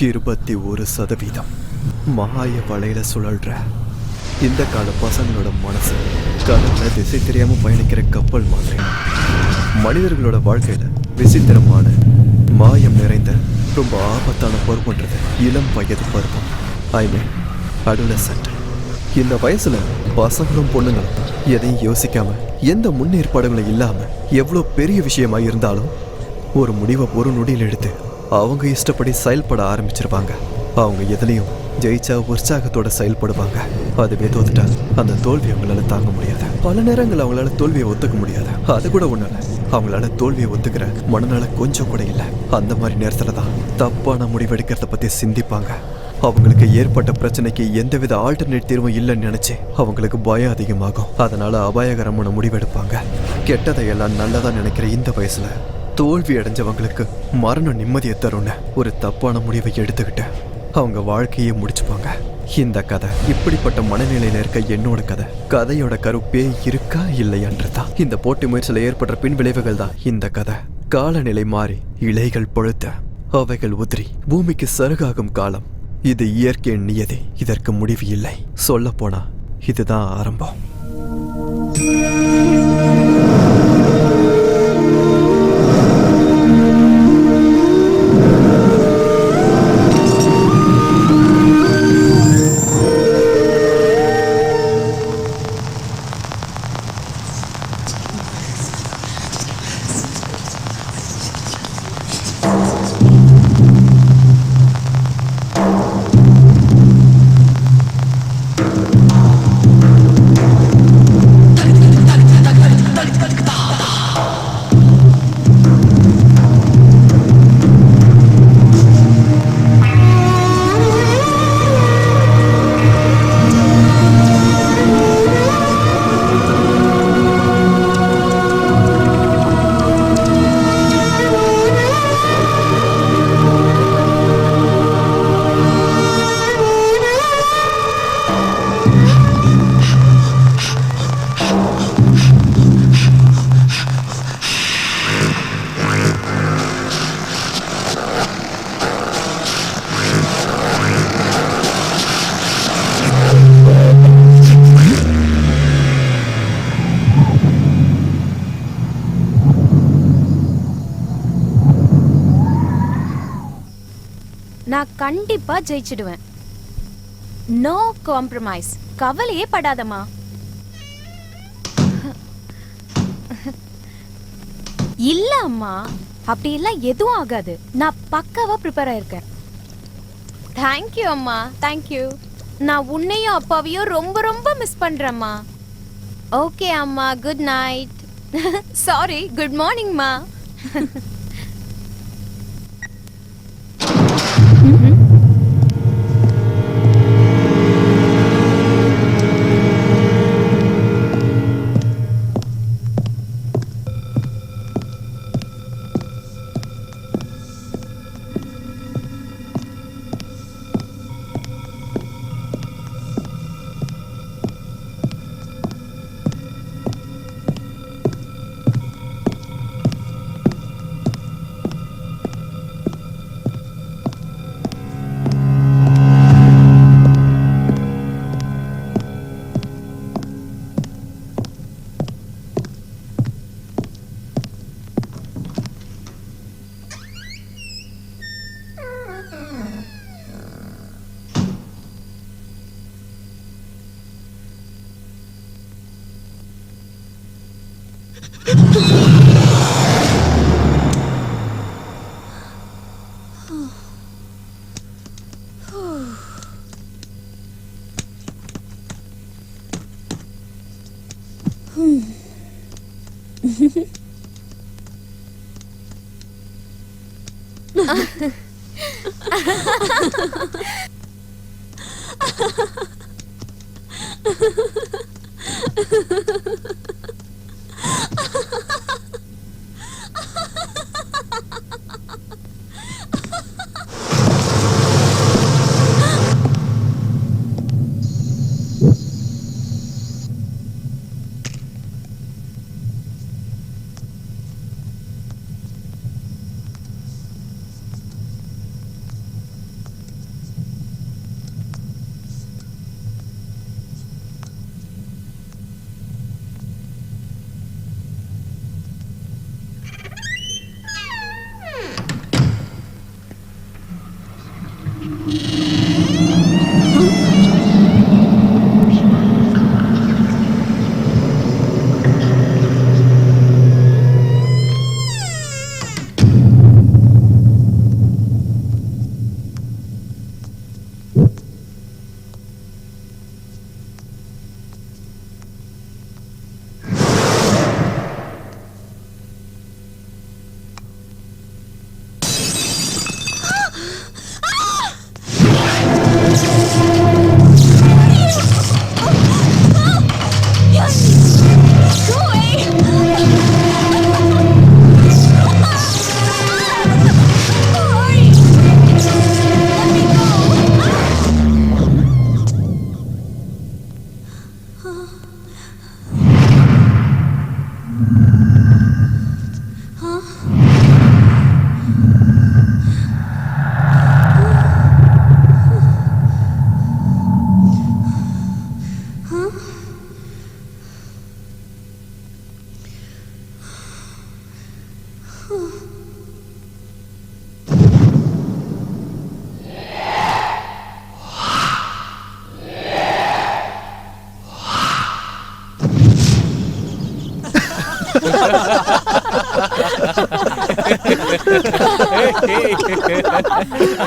21% மாய வலையில சுழல்ற இந்த கால பசங்களோட மனசு கடல்ல திசை தெரியாம பயணிக்கிற கப்பல் மாதிரி. மனிதர்களோட வாழ்க்கையில விசித்திரமான மாயம் நிறைந்த ரொம்ப ஆபத்தான பருவம்ன்றது இளம் வயது பருவம். அடோலசன்ட். இந்த வயசுல பசங்களும் பொண்ணுங்களும் எதையும் யோசிக்காம எந்த முன்னேற்பாடுகளும் இல்லாம எவ்வளோ பெரிய விஷயமா இருந்தாலும் ஒரு முடிவை ஒரு நொடியில் எடுத்து அவங்க இஷ்டப்படி செயல்பட ஆரம்பிச்சிருவாங்க. அவங்க எதுலையும் ஜெயிச்சா உற்சாகத்தோட செயல்படுவாங்க. அதுவே தோத்துட்டா அந்த தோல்வி அவங்களால தாங்க முடியாது. பல நேரங்கள் அவங்களால தோல்வியை ஒத்துக்க முடியாது. அது கூட ஒண்ணு இல்லை, அவங்களால தோல்வியை ஒத்துக்கிற மனநல கொஞ்சம் கூட இல்லை. அந்த மாதிரி நேரத்துல தான் தப்பான முடிவெடுக்கிறத பத்தி சிந்திப்பாங்க. அவங்களுக்கு ஏற்பட்ட பிரச்சனைக்கு எந்தவித ஆல்டர்னேட் தீர்வும் இல்லைன்னு நினைச்சு அவங்களுக்கு பயம் அதிகமாகும். அதனால அபாயகரமான முடிவெடுப்பாங்க. கெட்டதையெல்லாம் நல்லதா நினைக்கிற இந்த வயசுல தோல்வி அடைஞ்சவங்களுக்கு மரணம் நிம்மதியை தரும்னு ஒரு தப்பான முடிவை எடுத்துக்கிட்டு அவங்க வாழ்க்கையே முடிச்சுப்பாங்க. இந்த கதை இப்படிப்பட்ட மனநிலையில இருக்க என்னோட கதை. கதையோட கருப்பே இருக்கா இல்லையன்றதான். இந்த போட்டி முயற்சியில் ஏற்படுற பின் விளைவுகள் தான் இந்த கதை. காலநிலை மாறி இலைகள் பொழுத்த அவைகள் உதிரி பூமிக்கு சருகாகும் காலம். இது இயற்கையின் நியதி. இதற்கு முடிவு இல்லை. சொல்ல போனா இதுதான் ஆரம்பம். நான் கண்டிப்பா ஜெயிச்சிடுவேன். No compromise. கவலையே படாதம்மா. இல்ல அம்மா, அப்படி எல்லாம் எதுவும் ஆகாது. நான் பக்காவா ப்ரிப்பேர் ஆயிருக்கேன். தேங்க்யூ அம்மா, தேங்க்யூ. நான் உன்னையும் அப்பாவையும் ரொம்ப ரொம்ப மிஸ் பண்றேம்மா. ஓகே அம்மா, குட் நைட். சாரி, குட் மார்னிங்மா.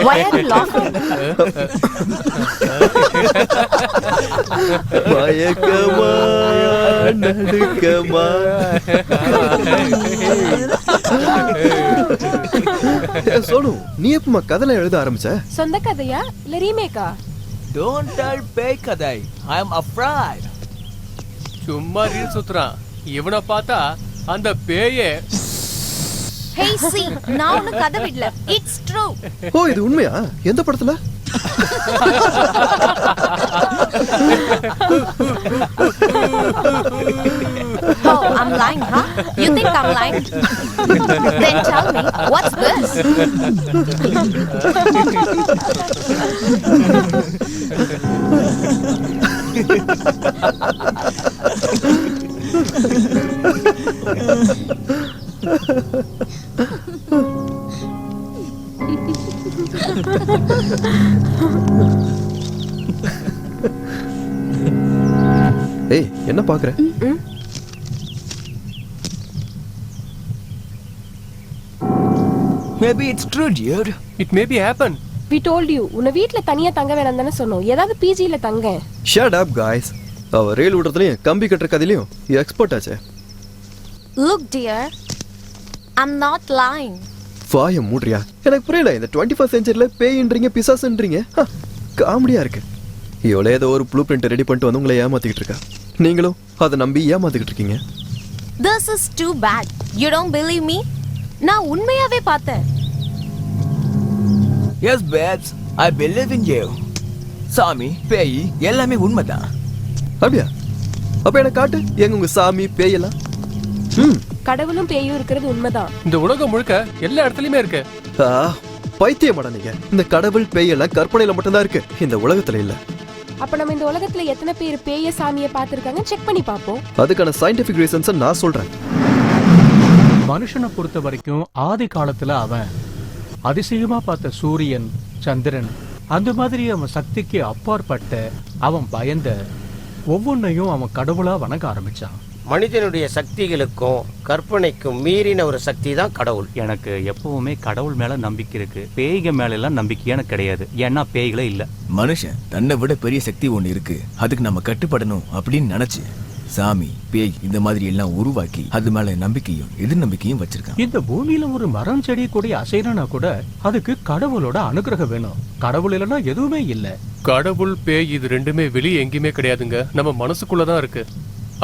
Why are you laughing? மயக்கமா நடுக்கமா. சோனு, நீ எப்பமா கதையில எழுத ஆரம்பிச்ச? சொந்த கதையா இல்ல ரீமேக்கா? Don't tell பேய் கதை. I am afraid. சும்மா ரீல் சுத்துறான். இவனை பார்த்தா அந்த பேயே. Hey, see, நான் உனக்கு கதை விடல. It's true. ஓ, இது உண்மையா? எந்த படத்துல? Oh, I'm lying, huh? You think I'm lying? Then tell me, what's this? ஏய், என்ன பாக்குற? Maybe it's true, dude. It may be happen. We told you உன்னை வீட்ல தனியா தங்க வேணாம் தானே சொன்னோம். ஏதாவது பிஜில தங்க. Shut up, guys. அவ ரயில் விடுறதுலயும் கம்பி கட்டுற கதையிலயும் எக்ஸ்பர்ட் ஆச்சே. Look, dear, I'm not lying. வாய மூடுறியா? எனக்கு புரியல. இந்த 21st செஞ்சுரியில பேயின்றீங்க பிசாசுன்றீங்க. காமெடியா இருக்கு. இவளே ஏதோ ஒரு ப்ளூ பிரிண்ட் ரெடி பண்ணிட்டு வந்து உங்களை ஏமாத்திக்கிட்டு இருக்கா. நீங்களும் அதை நம்பி ஏமாத்திக்கிட்டு இருக்கீங்க. This is too bad. You don't believe me? நான் உண்மையாவே பார்த்தேன். Yes, babes. I believe in you. சாமி, பேய் எல்லாமே உண்மைதான். அப்படியா? அப்ப எனக்கு காட்டு. எங்க உங்க சாமி பேயெல்லாம்? கடவுளும் பேயும் இருக்கிறது உண்மைதான். இந்த உலகம் முழுக்க எல்லா இடத்துலயுமே இருக்கு. பைத்தியமாடா நீங்க. இந்த கடவுள் பேயெல்லாம் கற்பனையில மட்டும்தான் இருக்கு, இந்த உலகத்துல இல்ல. அப்ப நம்ம இந்த உலகத்துல எத்தனை பேர் பேய சாமியை பார்த்திருக்காங்க செக் பண்ணி பாப்போம். அதுக்கான சயின்டிபிக் ரீசன்ஸ் நான் சொல்றேன். மனுஷனை பொறுத்த வரைக்கும் ஆதி காலத்துல அவன் அதிசயமா பார்த்த சூரியன், சந்திரன், அந்த மாதிரி அவன் சக்திக்கு அப்பாற்பட்ட அவன் பயந்த ஒவ்வொன்னையும் அவன் கடவுளா வணங்க ஆரம்பிச்சான். மனிதனுடைய சக்திகளுக்கும் கற்பனைக்கும் மீறின ஒரு சக்தி தான் கடவுள். எனக்கு எப்பவுமே கடவுள் மேல நம்பிக்கை இருக்கு. பேய்க மேல எல்லாம் நம்பிக்கையான கிடையாது. ஏன்னா பேய்களே இல்ல. மனுஷன் தன்னை விட பெரிய சக்தி ஒண்ணு இருக்கு, அதுக்கு நம்ம கட்டுப்படணும் அப்படின்னு நினைச்சு சாமி, பேய் இந்த மாதிரி எல்லாம் உருவாக்கி அது மேல நம்பிக்கையும் எதிர் நம்பிக்கையும் வச்சிருக்கான். இந்த பூமியில ஒரு மரம் செடி கொடி அசைனா கூட அதுக்கு கடவுளோட அனுகிரகம் வேணும். கடவுள் இல்லைன்னா எதுவுமே இல்ல. கடவுள் பேய் இது ரெண்டுமே வெளியே எங்கேயுமே கிடையாதுங்க. நம்ம மனசுக்குள்ளதான் இருக்கு.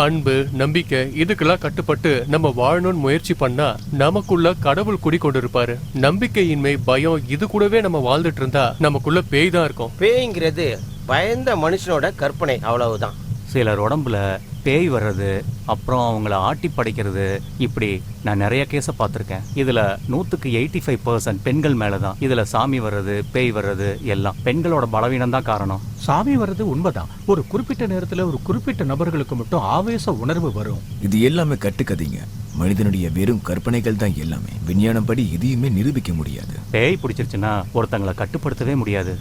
அன்பு, நம்பிக்கை இதுக்கெல்லாம் கட்டுப்பட்டு நம்ம வாழணும்னு முயற்சி பண்ணா நமக்குள்ள கடவுள் குடிக்கொண்டு இருப்பாரு. நம்பிக்கையின்மை, பயம் இது கூடவே நம்ம வாழ்ந்துட்டு இருந்தா நமக்குள்ள பேய் தான் இருக்கும். பேய்ங்கிறது பயந்த மனுஷனோட கற்பனை, அவ்வளவுதான். சிலர் உடம்புல பேய் வர்றது, அப்புறம் அவங்கள ஆட்டி படைக்கிறது, இப்படி நான் நிறைய கேஸை பார்த்துருக்கேன். இதுல 100க்கு 85% பெண்கள் மேலதான். இதுல சாமி வர்றது, பேய் வர்றது எல்லாம் பெண்களோட பலவீனம் தான் காரணம். சாமி வர்றது உண்மைதான். ஒரு குறிப்பிட்ட நேரத்துல ஒரு குறிப்பிட்ட நபர்களுக்கு மட்டும் ஆவேச உணர்வு வரும். இது எல்லாமே கட்டுக்கதைங்க. மனிதனுடைய வெறும் கற்பனைகள் தான் எல்லாமே. விஞ்ஞானம் படி எதையுமே நிரூபிக்க முடியாது. பேய் பிடிச்சிருச்சுன்னா ஒருத்தங்களை கட்டுப்படுத்தவே முடியாது.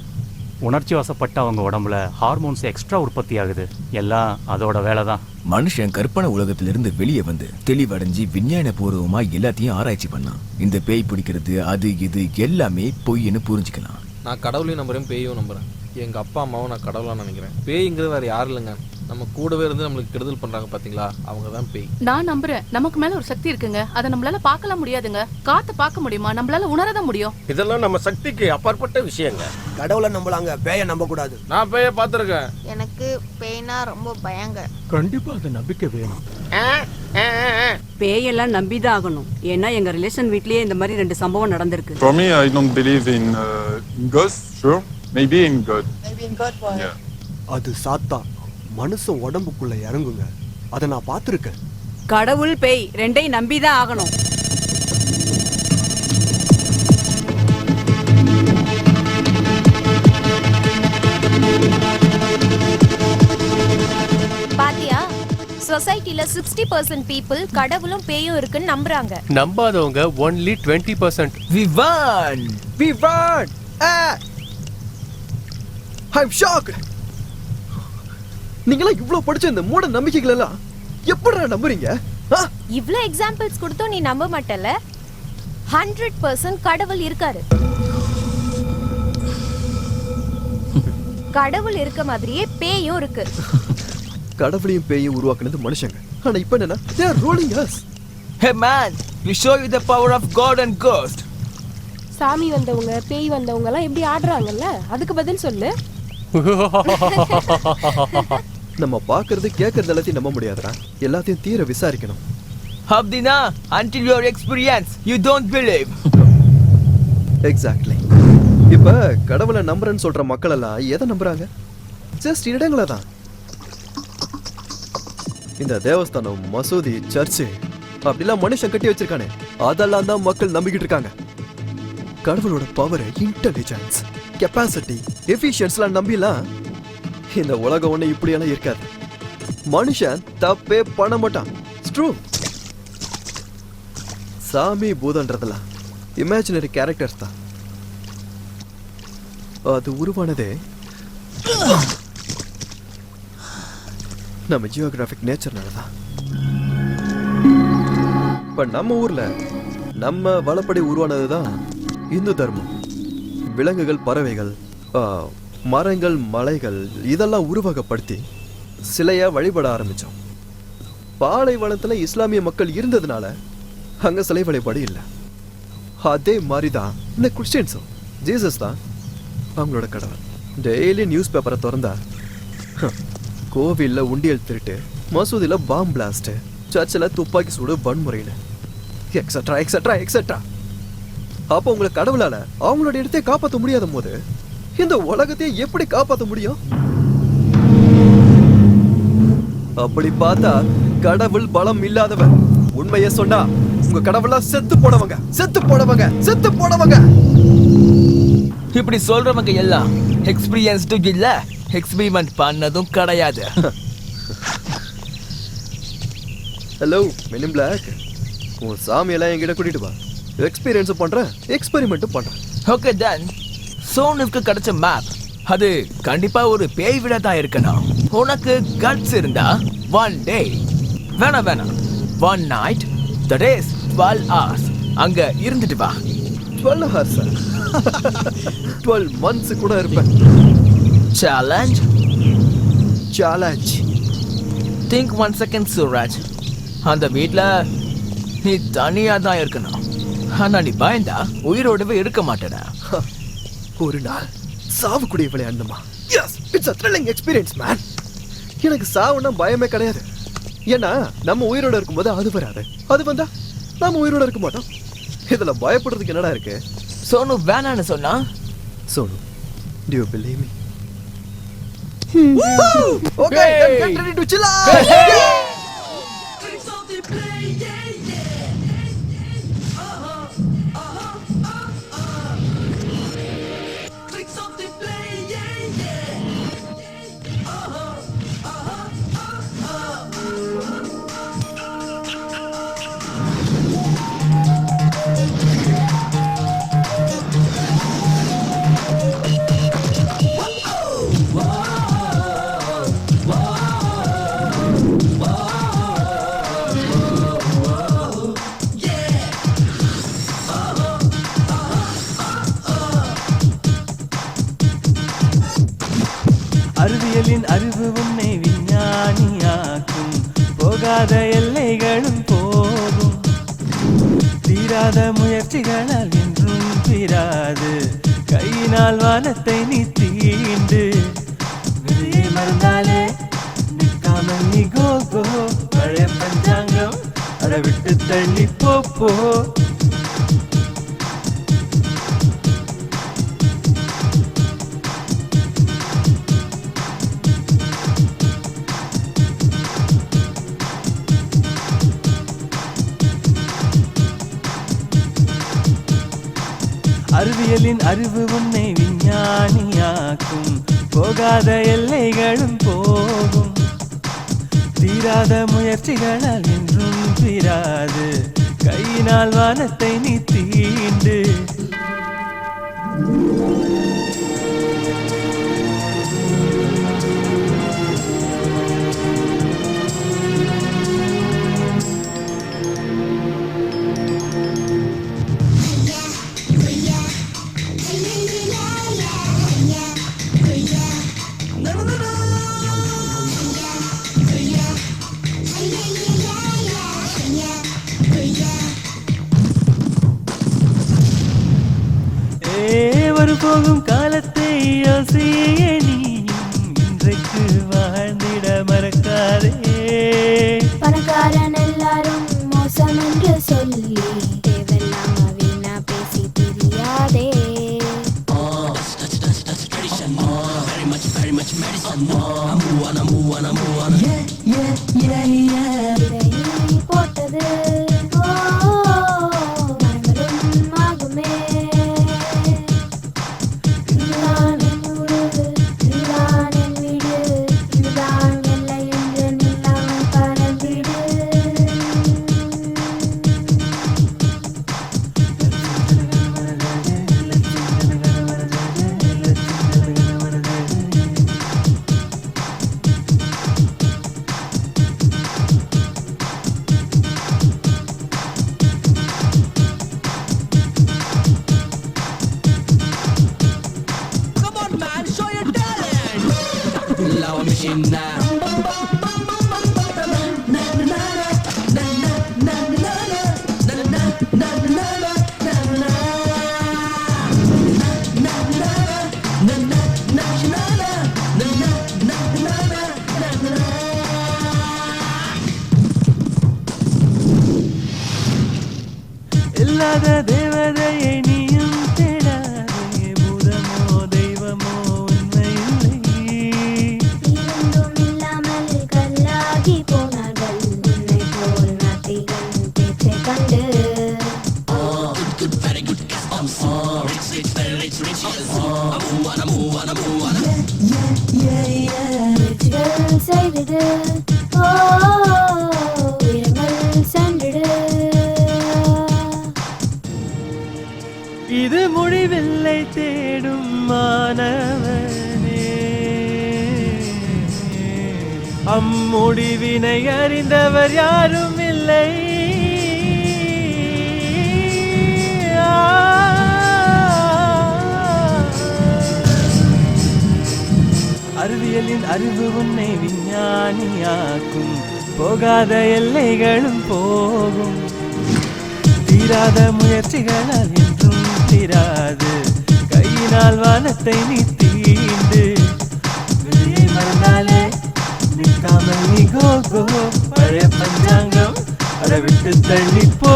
உணர்ச்சி வசப்பட்ட அவங்க உடம்புல ஹார்மோன்ஸ் எக்ஸ்ட்ரா உற்பத்தி ஆகுது. எல்லாம் அதோட வேலை தான். மனுஷன் கற்பனை உலகத்திலிருந்து வெளியே வந்து தெளிவடைஞ்சு விஞ்ஞான பூர்வமா எல்லாத்தையும் ஆராய்ச்சி பண்ணான். இந்த பேய் பிடிக்கிறது அது இது எல்லாமே பொய்ன்னு புரிஞ்சுக்கலாம். நான் கடவுளையும் நம்புறேன், பேயும் நம்புறேன். எங்க அப்பா அம்மாவும் நான் கடவுளா நினைக்கிறேன். பேய்ங்கிறது வேற யாரும் இல்லைங்க, நம்ம கூடவே இருந்து நம்மளுக்கு கெடுதல் பண்றாங்க பாத்தீங்களா, அவங்க தான் பேய். நான் நம்புறேன் நமக்கு மேல ஒரு சக்தி இருக்குங்க. அதை நம்மளால பார்க்கலாம் முடியாதுங்க. காத்து பார்க்க முடியுமா? நம்மளால உணரதான் முடியும். இதெல்லாம் நம்ம சக்திக்கு அப்பாற்பட்ட விஷயங்க. கடவுளை நம்பலாங்க, பேயை நம்ப கூடாது. நான் பேயை பார்த்துருக்கேன். எனக்கு பேய்னா ரொம்ப பயங்க. கண்டிப்பா அது நம்பிக்கை வேணும். பேயெல்லாம் நம்பிதான் ஆகணும். ஏன்னா எங்க ரிலேஷன் வீட்லயே இந்த மாதிரி 2 சம்பவம் நடந்திருக்கு. For me, I don't believe in ghosts, sure. Maybe in God. Yeah. அது சாத்தான் மனுஷன் உடம்புக்குள்ள இறங்குங்க, அதை நான் பார்த்துருக்கேன். கடவுள் பேய் 2ஐயும் நம்பிதான் ஆகணும். பாத்தியா, சொசைட்டில 60% பீப்புள் கடவுளும் பேயும் இருக்குன்னு நம்புறாங்க. நம்பாதவங்க only 20%. விவான் விவான் ஐ அம் ஷாக்ட். நீங்களா இவ்ளோ படிச்ச இந்த மூட நம்பிக்கைகள் எல்லாம் எப்படிடா நம்புறீங்க? இவ்ளோ எக்ஸாம்பிள்ஸ் கொடுத்தோ நீ நம்ப மாட்டல. 100% கடவுள் இருக்காரு. கடவுள் இருக்க மாதிரியே பேயும் இருக்கு. கடவுளையும் பேயும் உருவாக்குனது மனுஷங்க. ஆனா இப்போ என்னன்னா they are ruling us. Hey man, we show you the power of God and ghost. சாமி வந்தவங்க பேய் வந்தவங்க எல்லாம் எப்படி ஆடுறாங்கல்ல, அதுக்கு பதில் சொல்லு. நம்ம பாக்குறது கேக்குறது எல்லாத்தையும் நம்ப முடியாதுடா, எல்லாத்தையும் தீர விசாரிக்கணும். Abdina, until you experience, you don't believe. Exactly. இப்ப கடவுளை நம்புறேன்னு சொல்ற மக்கள் எல்லாம் எதை நம்புறாங்க? ஜஸ்ட் இடங்களை தான். இந்த தேவஸ்தானம், மசூதி, சர்ச்சு அப்படிலாம் மனுஷன் கட்டி வச்சிருக்கானே, அதெல்லாம் தான் மக்கள் நம்பிக்கிட்டு இருக்காங்க. கடவுளோட பவர், இன்டெலிஜென்ஸ், கெப்பாசிட்டி, எஃபிஷியன்ஸ்லாம் நம்பிலாம் இந்த உலகம் ஒண்ணு இப்படியெல்லாம் இருக்காது. மனுஷன் தப்பே பண்ண மாட்டான். ட்ரூ. சாமி பூதன்றதெல்லாம் இமேஜினரி கேரக்டர்ஸ் தான். அது உருவானதே நம்ம ஜியோகிராபிக் நேச்சர்னால தான். இப்ப நம்ம ஊர்ல நம்ம வளப்படி உருவானது தான் இந்து தர்மம். விலங்குகள், பறவைகள், மரங்கள், மலைகள் இதெல்லாம் உருவகப்படுத்தி சிலையா வழிபட ஆரம்பிச்சோம். பாலைவனத்துல இஸ்லாமிய மக்கள் இருந்ததுனால அங்க சிலை வழிபாடு இல்லை. அதே மாதிரிதான் இந்த கிறிஸ்டியன்ஸும். ஜீசஸ் தான் அவங்களோட கடவுள். டெய்லி நியூஸ் பேப்பரை திறந்தா கோவில்ல உண்டியல் திருட்டு, மசூதியில பாம் பிளாஸ்ட், சர்ச்சில் துப்பாக்கி சூடு, வன்முறைன்னு எக்ஸட்ரா எக்ஸட்ரா எக்ஸட்ரா. அப்போ உங்களை கடவுளால அவங்களோட இடத்தை காப்பாற்ற முடியாத போது இந்த உலகத்தையே எப்படி காப்பாற்ற முடியும்? அப்படி பார்த்தா கடவுள் பலம் இல்லாதவன். உண்மையை சொன்னா உங்க கடவுளா செத்து போனவங்க, செத்து போனவங்க, செத்து போனவங்க. இப்படி சொல்றவங்க எல்லாம் எக்ஸ்பீரியன்ஸ்டு இல்ல, எக்ஸ்பெரிமெண்ட் பண்ணதும் கிடையாது. ஹலோ மென் இன் பிளாக், உன் சாமியெல்லாம் என்கிட்ட கூட்டிட்டு வா. எக்ஸ்பீரியன்ஸும் பண்றேன், எக்ஸ்பெரிமெண்ட்டும் பண்றேன். Okay done. சோனுக்கு கிடைச்ச மேப் அது கண்டிப்பா ஒரு பேய் விட தான் இருக்கணும். உனக்கு கட்ஸ் இருந்தா ஒன் டே வேணாம், one night, that is 12 hours அங்க இருந்துட்டு வா. 12 hours 12 months கூட இருப்பேன். Challenge challenge. Think 1 second Suraj. அந்த வீட்ல நீ தனியா தான் இருக்கணும். ஆனா நீ பயந்தா உயிரோடவே இருக்க மாட்டேடா. ஒரு நாள் சாவு கூடிய விளையாடணுமா? Yes, it's a thrilling experience man. எனக்கு சாவுன்னா பயமே கிடையாது. ஏன்னா நம்ம உயிரோட இருக்கும்போது அது வராது, அது வந்தா நாம உயிரோட இருக்க மாட்டோம். இதுல பயப்படுறதுக்கு என்னடா இருக்கு? சோனு வேணான்னு சொன்னா, Sonu, do you believe me? Okay, then get ready to chill out. அறிவியலின் அறிவு உன்னை விஞ்ஞான விஞ்ஞானியாக்கும் போகாத எல்லைகளும் போகும் தீராத முயற்சிகளால் என்றும் தீராது கையினால் வானத்தை நீ தீண்டு விதியை மறந்தாலே நிற்காமல் நீ கோ பழைய பஞ்சாங்கம் அதை விட்டு தள்ளி போ அறிவியலின் அறிவு உன்னை விஞ்ஞானியாக்கும் போகாத எல்லைகளும் போகும் தீராத முயற்சிகளால் என்றும் தீராது கையினால் வானத்தை நீ தீண்டு போகும் காலத்தை யோசியே நீயும் இன்றைக்கு வாழ்ந்திட மறக்காதே பணக்காரன் எல்லாரும் மோசம் என்று சொல்லி தேவையில்லாம வீணா பேசி தெரியாதே போட்டது இல்லாத தேவதையை நீயும் தேடாதே பூதமோ தெய்வமோ உண்மை இருந்தும் இல்லாமல் கல்லாகி போனார்கள் உன்னை போல் நாத்திகன் பேச்சை கண்டு செய்திடு உயரங்கள் சென்றிடு இது முடிவில்லை தேடும் மாணவனே அம்முடிவினை அறிந்தவர் யாரும் இல்லை அறிவியலின் அறிவு உன்னை விஞ்ஞானியாக்கும் போகாத எல்லைகளும் போகும் தீராத முயற்சிகளால் என்றும் தீராது கையினால் வானத்தை நீ தீண்டு விதியை மறந்தாலே நிற்காமல் நீ கோ பழைய பஞ்சாங்கம் அதை விட்டு தள்ளி போ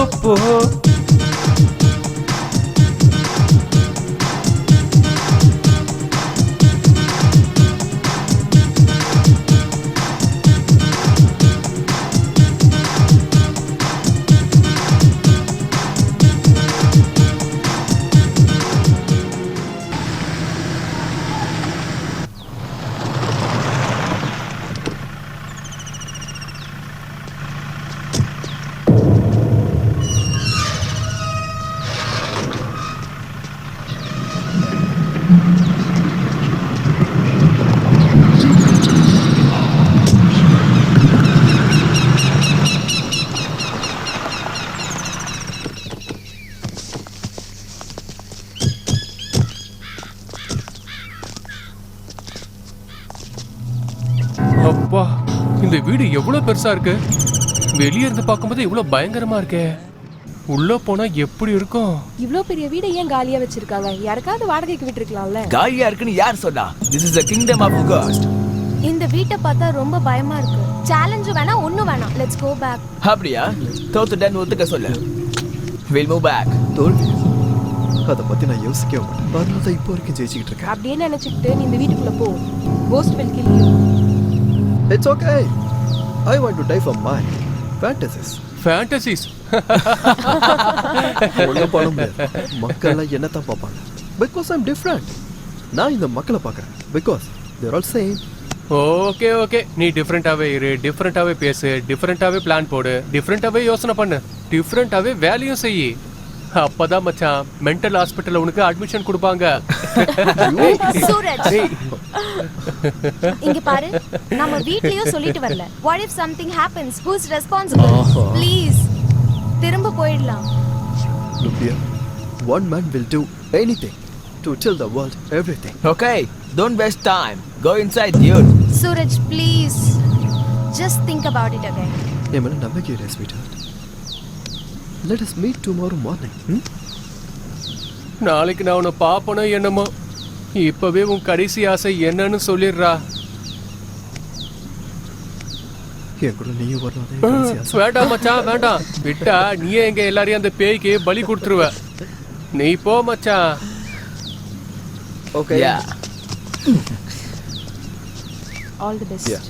அப்பா இந்த வீடு எவ்வளவு பெருசா இருக்கு. வெளியே இருந்து பார்க்கும்போது இவ்வளவு பயங்கரமா இருக்கே. உள்ள போனா எப்படி இருக்கும்? இவ்ளோ பெரிய வீடை ஏன் காலியா வச்சிருக்காங்க? யாருக்காவது வாடகைக்கு விட்டுருக்கலாம்ல. காலியா இருக்குன்னு யார் சொன்னா? This is a kingdom of ghost. இந்த வீட்டை பார்த்தா ரொம்ப பயமா இருக்கு. சேலஞ்ச் வேணா ஒண்ணும் வேணாம். Let's go back. அப்படியா? தோத்துட்டேன்னு ஒத்துக்க சொல்லு. We'll move back. தோல்வி அதை பத்தி நான் யோசிக்கவே மாட்டேன். அதனால தான் இப்போ வரைக்கும் ஜெயிச்சுக்கிட்டு இருக்கேன். அப்படியே நினைச்சிட்டு நீ இந்த வீட்டுக்குள்ள போ. Ghost will kill you. It's okay. I want to die for my fantasies. Fantasies. ஒன்றும் பண்ண முடியாது. மக்கள்லாம் என்னத்தான் பார்ப்பாங்க. Because I'm different. நான் இந்த மக்களை பார்க்குறேன். Because they're all same. Okay okay, நீ டிஃப்ரெண்டாவே இரு, டிஃப்ரெண்டாவே பேசு, டிஃப்ரெண்டாவே பிளான் போடு, டிஃப்ரெண்டாவே யோசனை பண்ணு, டிஃப்ரெண்டாவே வேலையும் செய். அப்பதான் மச்சான் மென்டல் ஹாஸ்பிட்டல்ல உனக்கு அட்மிஷன் கொடுப்பாங்க. சூரஜ், இங்க பாரு, நம்ம வீட்லயும் சொல்லிட்டு வரல. What if something happens? Who's responsible? Please, திரும்ப போயிடலாம். Look here. One man will do anything to tell the world everything. Okay, don't waste time. Go inside, dude. Suraj, please. Just think about it again. என் மேல நம்பிக்கை இல்லை, sweetheart. Let us meet tomorrow morning. நாளைக்கு நான் உன்னை பாப்பனோ என்னமோ. இப்பவே உன் கடைசி ஆசை என்னன்னு சொல்லிடுறா. என் கூட நீயும் வரணும். வேண்டாம் மச்சான், வேண்டாம். விட்டா நீயே எங்க எல்லாரையும் அந்த பேய்க்கு பலி கொடுத்துருவ. நீ போ மச்சான். Okay. Yeah. All the best. Yeah.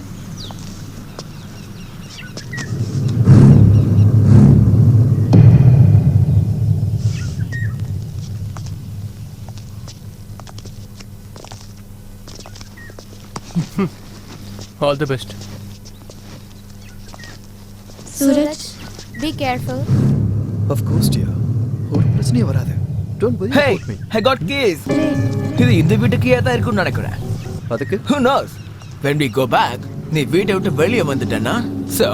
All the best. Suraj, be careful. Of course, dear. ஒரு பிரச்சனையும் வராது. Don't worry Hey, about me. I got keys. இது இந்த வீட்டுக்கு ஏதா இருக்குன்னு நினைக்கிறேன். அதுக்கு Who knows? When we go back, நீ வீட்டை விட்டு வெளியே வந்துட்டேன்னா, so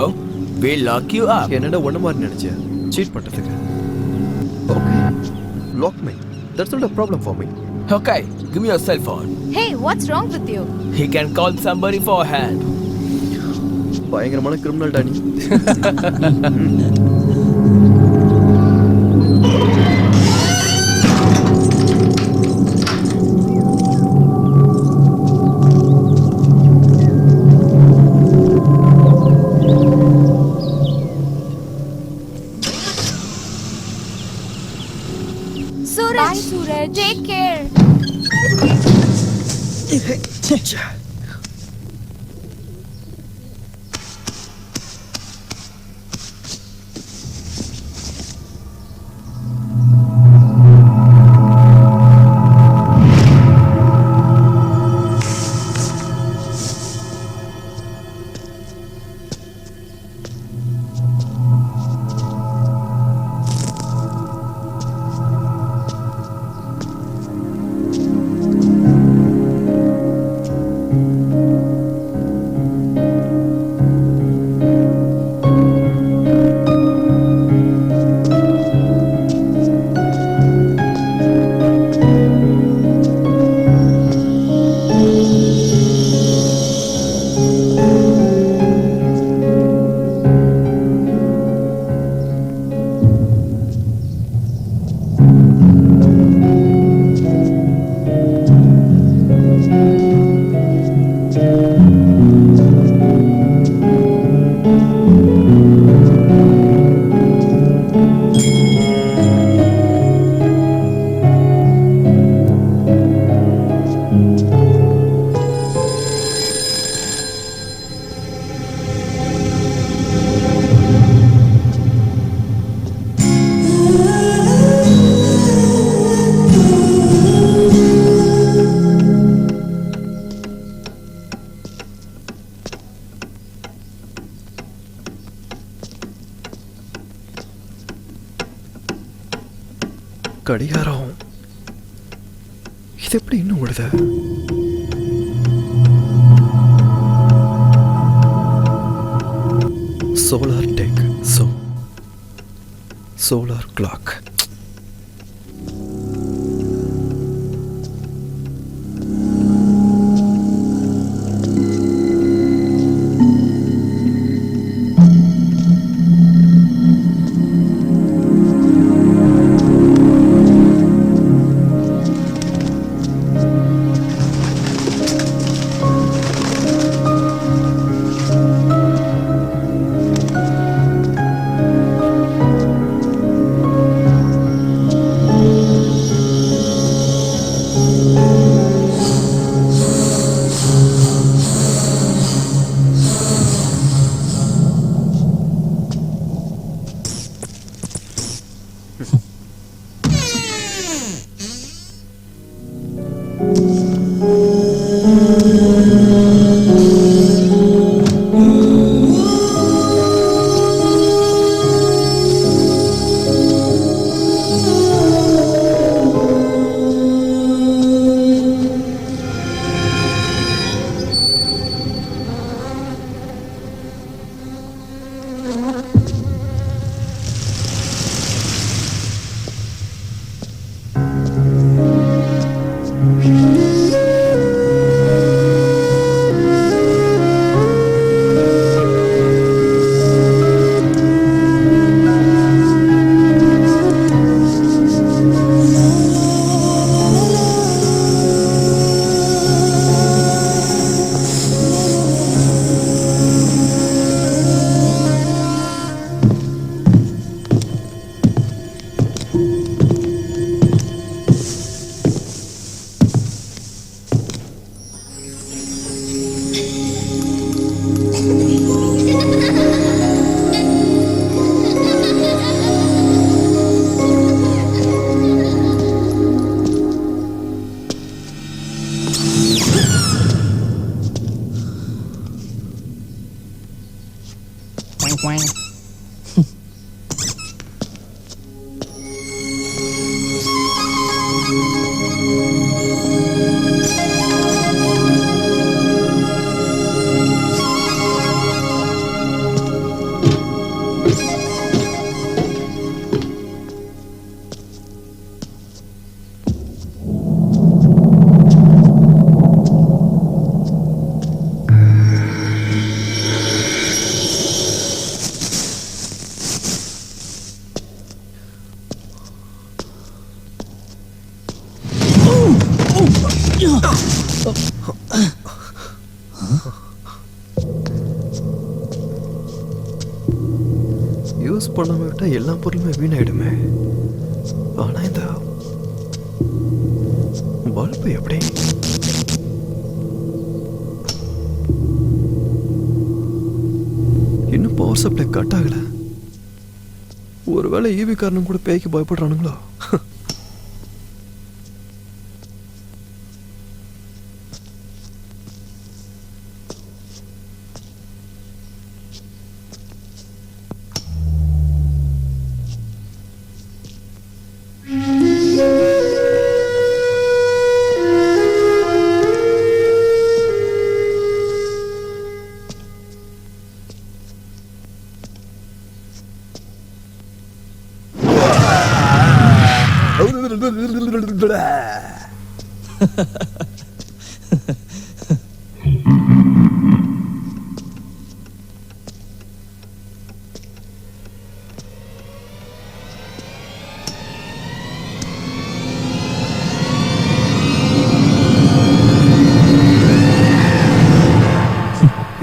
we'll lock you up. என்னடா ஒண்ணு மாதிரி நினைச்சியா? Cheat பண்றதுக்கு. Okay. Lock me. That's not a problem for me. Okay, give me your cell phone. Hey, what's wrong with you? He can call somebody for hand. பயங்கரமான criminal Danny. Suraj, Bye, Suraj. take care. கடிகாரம் இது எப்படி இன்னும் ஓடுது? Solar tech solar clock. Use பண்ணாம விட்டா எல்லா பொருளுமே வீணாயிடுமே. ஆனா இந்த பல்பு எப்படி? இன்னும் பவர் சப்ளை கட் ஆகல. ஒருவேளை ஈவி காரணம் கூட பேய்க்கு பயப்படுறானுங்களோ?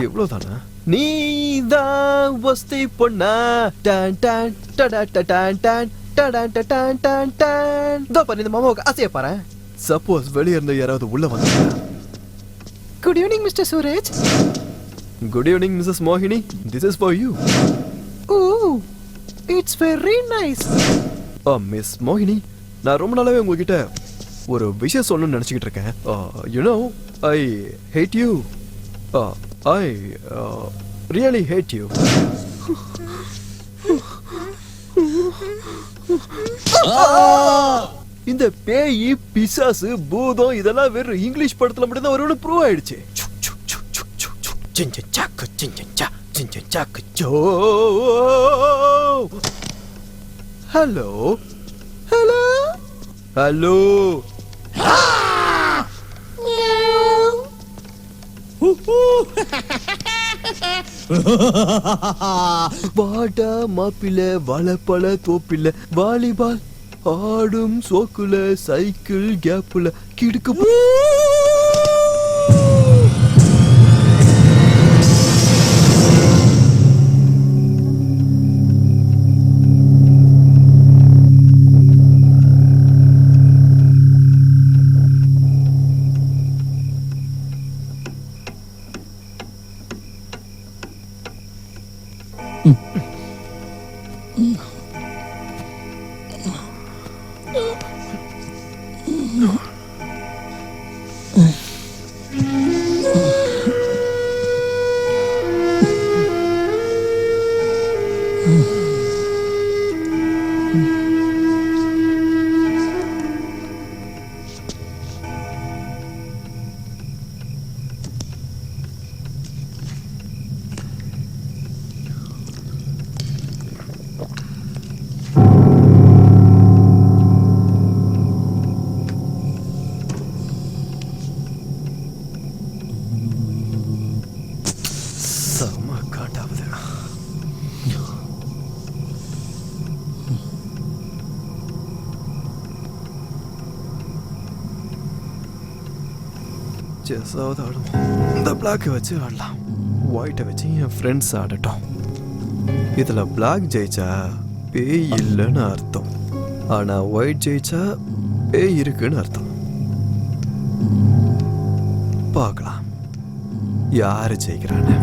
இவ்வளவுதானா? நீதான் வஸ்தி பொண்ணா டான் டான் டடா டான் டான் டடான் டான் டான் டான். இதோ பாரு, இந்த மாமாவுக்கு ஆசையை பாரு. சப்போஸ் வெளியே இருந்து யாராவது உள்ள வந்தாங்க. Good evening Mr Suraj. Good evening Mrs மோகினி. This is for you. Oh, it's very nice. Miss மோகினி, நான் ரொம்ப நாளாவே உங்ககிட்ட ஒரு விஷயம் சொல்லணும்னு நினைச்சுக்கிட்டு இருக்கேன். You know, I hate you. I really hate you. இந்த பேய், பிசாசு, பூதம் இதெல்லாம் வெறும் இங்கிலீஷ் படத்துல மட்டும் தான் வரும்னு ப்ரூவ் ஆயிடுச்சு. Hello hello hello. வாடா மாப்பிள்ள வளப்பழ தோப்பில்ல வாலிபால் ஆடும் சோக்குல சைக்கிள் கேப்புல கிடுக்கு. ஸ்டார்ட் ஆகுது. செஸ்ஸாவது ஆடுவோம். இந்த பிளாக்கை வச்சு ஆடலாம், ஒயிட்டை வச்சு என் ஃப்ரெண்ட்ஸ் ஆடட்டும். இதில் பிளாக் ஜெயிச்சா பேய் இல்லைன்னு அர்த்தம், ஆனால் ஒயிட் ஜெயிச்சா பேய் இருக்குன்னு அர்த்தம். பார்க்கலாம் யாரு ஜெயிக்கிறான்னு.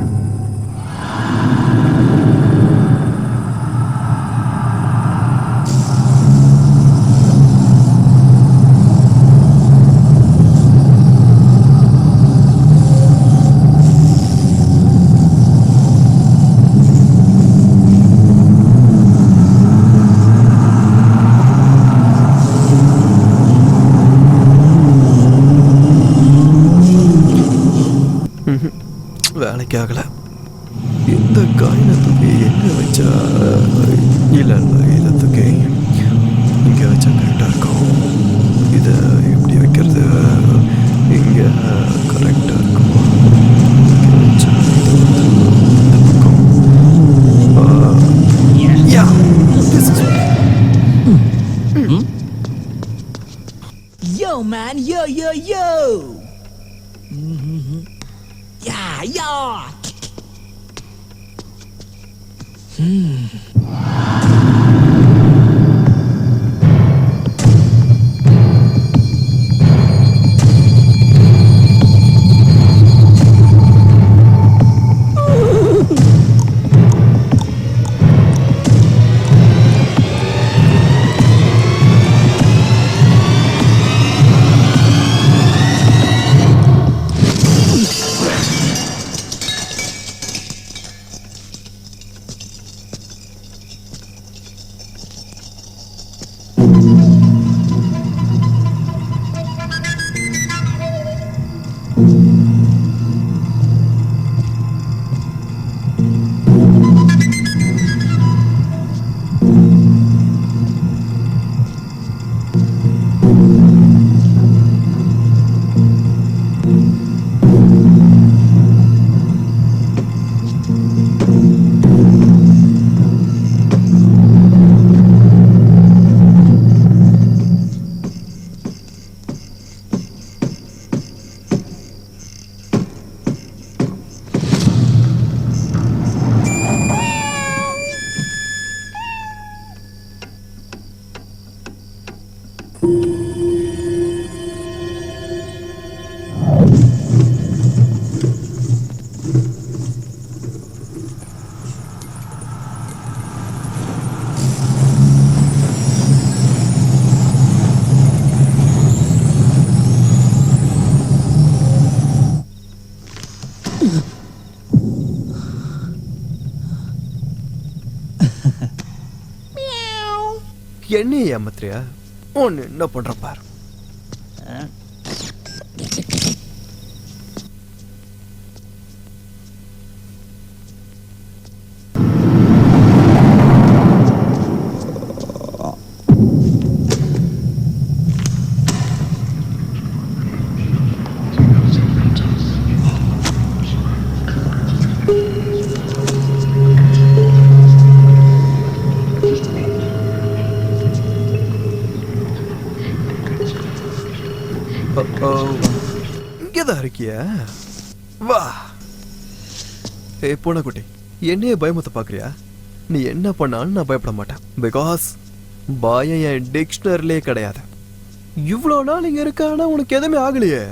வேலைக்காகல. இந்த காயினை தூக்கி எங்க வச்சா, இல்லை இதை தூக்கி இங்கே வச்சா கரெக்டாக இருக்கும். இதை எப்படி வைக்கிறது, இங்கே கரெக்டாக இருக்கும். இங்கே வச்சா இது வந்து இந்த பக்கம். Yeah, this is Yo man, yo yo yo. Yeah, yeah. என்ன ஏமாத்திரியா? ஒன்று என்ன பண்ற பாரு. இங்கதான் இருக்கிய? வா. ஏ பூனைக்குட்டி, என்னையே பயமுத்த பாக்குறியா? நீ என்ன பண்ணாலும் நான் பயப்பட மாட்டேன். பிகாஸ் பயம் என் டிக்ஷனரிலே கிடையாது. இவ்வளோ நாள் இங்க இருக்க, ஆனா உனக்கு எதுவுமே ஆகலையே.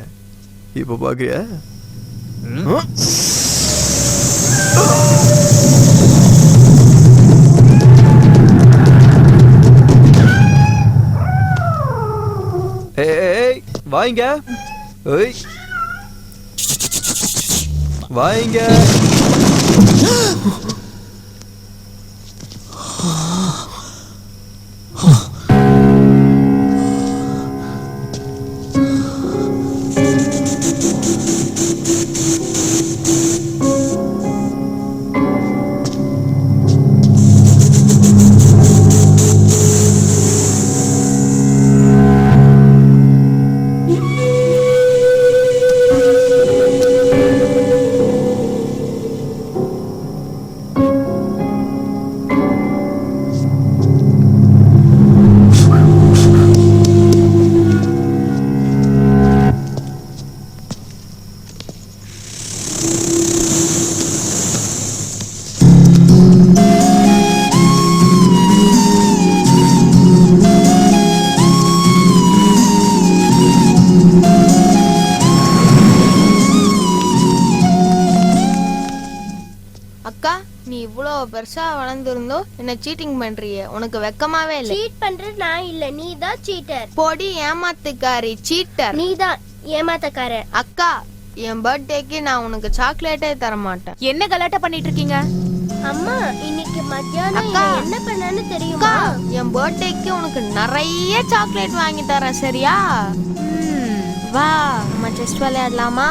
இப்ப பாக்குறியா? ஏய் வாங்க. ஏய் வாங்க. இவ்வளவு பெருசா வளர்ந்துருந்தோ என்ன சீட்டிங் பண்றியே, உனக்கு வெக்கமாவே இல்ல? சீட் பண்றது நான் இல்ல, நீ தான் சீட்டர். பொடி ஏமாத்துக்காரி, சீட்டர். நீ தான் ஏமாத்தக்கார. அக்கா, என் பர்த்டேக்கு நான் உனக்கு சாக்லேட்டே தர மாட்டேன். என்ன கலாட்டா பண்ணிட்டு இருக்கீங்க? அம்மா, இன்னைக்கு மத்தியானம் அக்கா, என்ன பண்ணான்னு தெரியுமா? என் பர்த்டேக்கு உனக்கு நிறைய சாக்லேட் வாங்கி தரேன், சரியா? வா, நம்ம செஸ் விளையாடலாமா?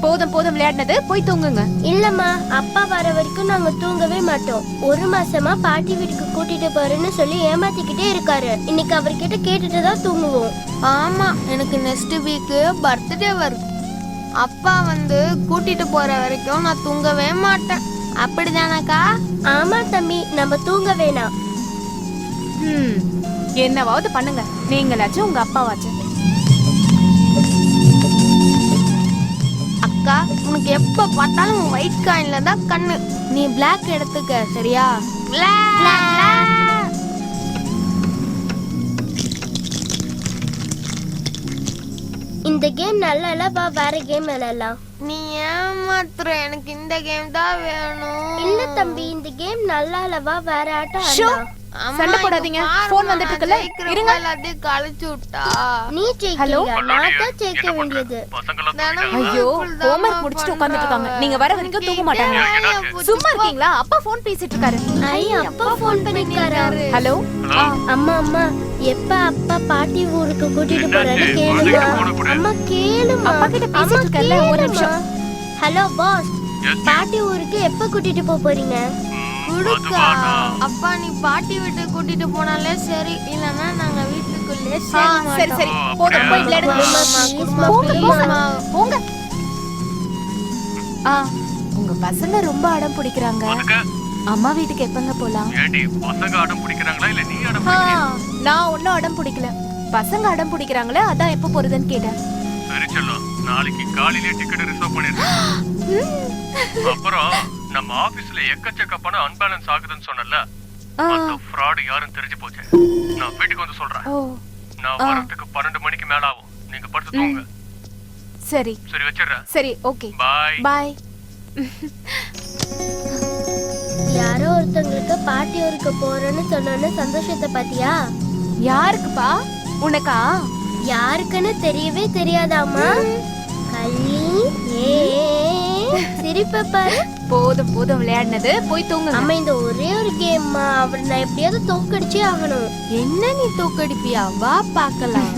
போதும் போதும் விளையாடினது, போய் தூங்குங்க. இல்லம்மா, அப்பா வர வரைக்கும் நாங்க தூங்கவே மாட்டோம். 1 மாசமா பாட்டி வீட்டுக்கு கூட்டிட்டு போறேன்னு சொல்லி ஏமாத்திக்கிட்டே இருக்காரு. இன்னைக்கு அவர்கிட்ட கேட்டுட்டு தான் தூங்குவோம். ஆமா, எனக்கு நெக்ஸ்ட் வீக் பர்த்டே வருது. அப்பா வந்து கூட்டிட்டு போற வரைக்கும் நான் தூங்கவே மாட்டேன். அப்படிதானக்கா? ஆமா தம்பி, நம்ம தூங்க வேணாம். என்னவாவது பண்ணுங்க, நீங்களாச்சும் உங்க அப்பாவாச்சும். அக்கா, உனக்கு எப்ப பார்த்தாலும் ஒயிட் காயின்ல தான் கண்ணு. நீ பிளாக் எடுத்துக்க, சரியா? இந்த கேம் நல்லா இல்ல, வா வேற கேம் விளையாடலாம். நீ ஏமாத்துற, எனக்கு இந்த கேம் தான் வேணும். இல்ல தம்பி, இந்த கேம் நல்லா இல்ல, வா வேற ஆட்டம் ஆடலாம். சண்டை போடாதீங்க, போன் வந்துட்டு இருக்குல்ல, இருங்க. எல்லாத்தையும் கழிச்சு விட்டா. நீ ஜெயிக்கிறியா? நான் தான் ஜெயிக்க வேண்டியது. ஐயோ, ஹோம்வொர்க் முடிச்சிட்டு உட்கார்ந்துட்டு இருக்காங்க. நீங்க வர வரைக்கும் தூங்க மாட்டாங்க. சும்மா இருக்கீங்களா? அப்பா போன் பேசிட்டு இருக்காரு. ஐ, அப்பா போன் பண்ணிருக்காரு. ஹலோ அம்மா, அம்மா, எப்ப அப்பா பாட்டி ஊருக்கு கூட்டிட்டு போறாரு கேளுமா. அம்மா கேளுமா. அப்பா கிட்ட பேசிட்டு இருக்கல, ஒரு நிமிஷம். ஹலோ பாஸ், பாட்டி ஊருக்கு எப்ப கூட்டிட்டு போறீங்க? குடுக்கா. அப்பா, நீ பாட்டி வீட்டுக்கு கூட்டிட்டு போனாலே சரி, இல்லனா நாங்க வீட்டுக்குள்ளே சரி சரி, போதும், போய் விளையாடுங்க. போங்க. உங்க பசங்க ரொம்ப அடம் பிடிக்கிறாங்க. அம்மா வீட்டுக்கு எப்பங்க போலாம்? ஏடி, பசங்க அடம் பிடிக்கறாங்களா இல்ல நீ அடம் பிடிக்கறியா? நான் ஒண்ணும் அடம் பிடிக்கல, பசங்க அடம் பிடிக்கறாங்களே, அதான் எப்ப போறதுன்னு கேட்டேன். சரி செல்லம், நாளைக்கு காலையிலே டிக்கெட் ரிசர்வ் பண்ணிருக்கேன். அப்புறம் நம்ம ஆபீஸ்ல எக்கச்சக்க பணம் அன்பேலன்ஸ் ஆகுதுன்னு சொன்னல, அந்த ஃப்ராட் யாருன்னு தெரிஞ்சு போச்சு. நான் வீட்டுக்கு வந்து சொல்றேன். நான் வரதுக்கு 12 மணிக்கு மேல ஆகும். நீங்க படுத்து தூங்க. சரி சரி, வச்சிடுறேன். சரி, ஓகே, பை பை. யாரோ ஒருத்தங்களுக்கு பாட்டி ஊருக்கு போறேன்னு சொன்னோன்னு சந்தோஷத்தை பாத்தியா? யாருக்குப்பா? உனக்கா? யாருக்குன்னு தெரியவே தெரியாதாமா? கள்ளி, சிரிப்ப பாரு. போதும் போதும் விளையாடினது, போய் தூங்க. அம்மா, இந்த ஒரே ஒரு கேம்மா, அவர் நான் எப்படியாவது தோக்கடிச்சே ஆகணும். என்ன நீ தோக்கடிப்பியா? வா பார்க்கலாம்.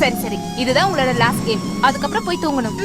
சரி சரி, இதுதான் உங்களோட லாஸ்ட் கேம். அதுக்கப்புறம் போய் தூங்கணும்.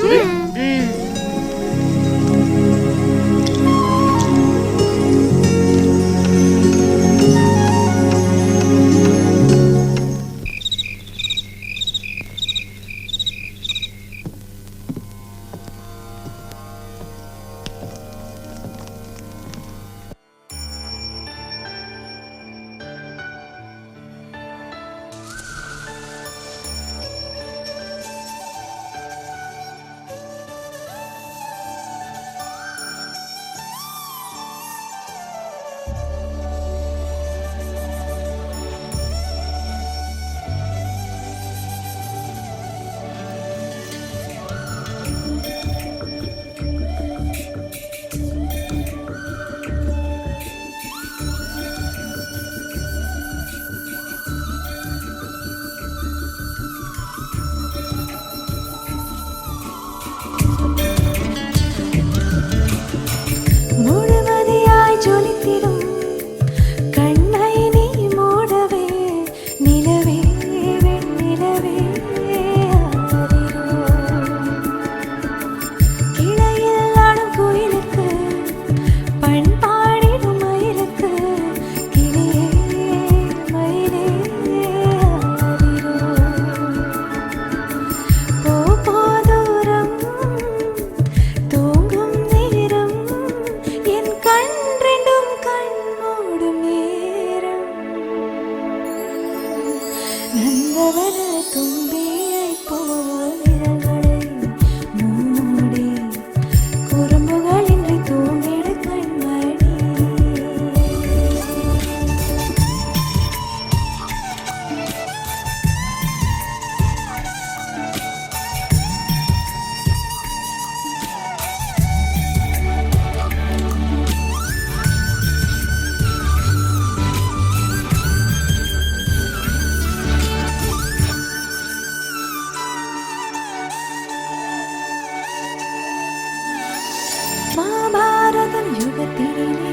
உலகத்தினிலே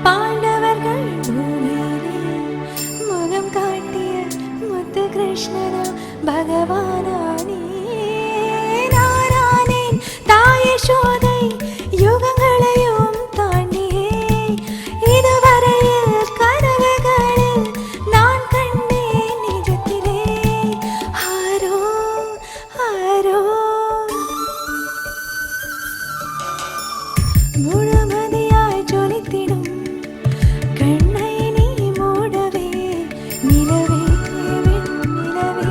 பாண்டவர்கள் பூமியிலே முகம் காட்டிய முத்து கிருஷ்ணனா பகவானானே நானானேன் தாயே சோதை யுகங்களையும் தாண்டியே இதுவரையில் கனவுகளில் நான் கண்டேன் நிஜத்திலே ஆரோ ஆரோ முழுமதியாய் ஜொலித்திடும் கண்ணை நீ மூடவே நிலவே நிலவே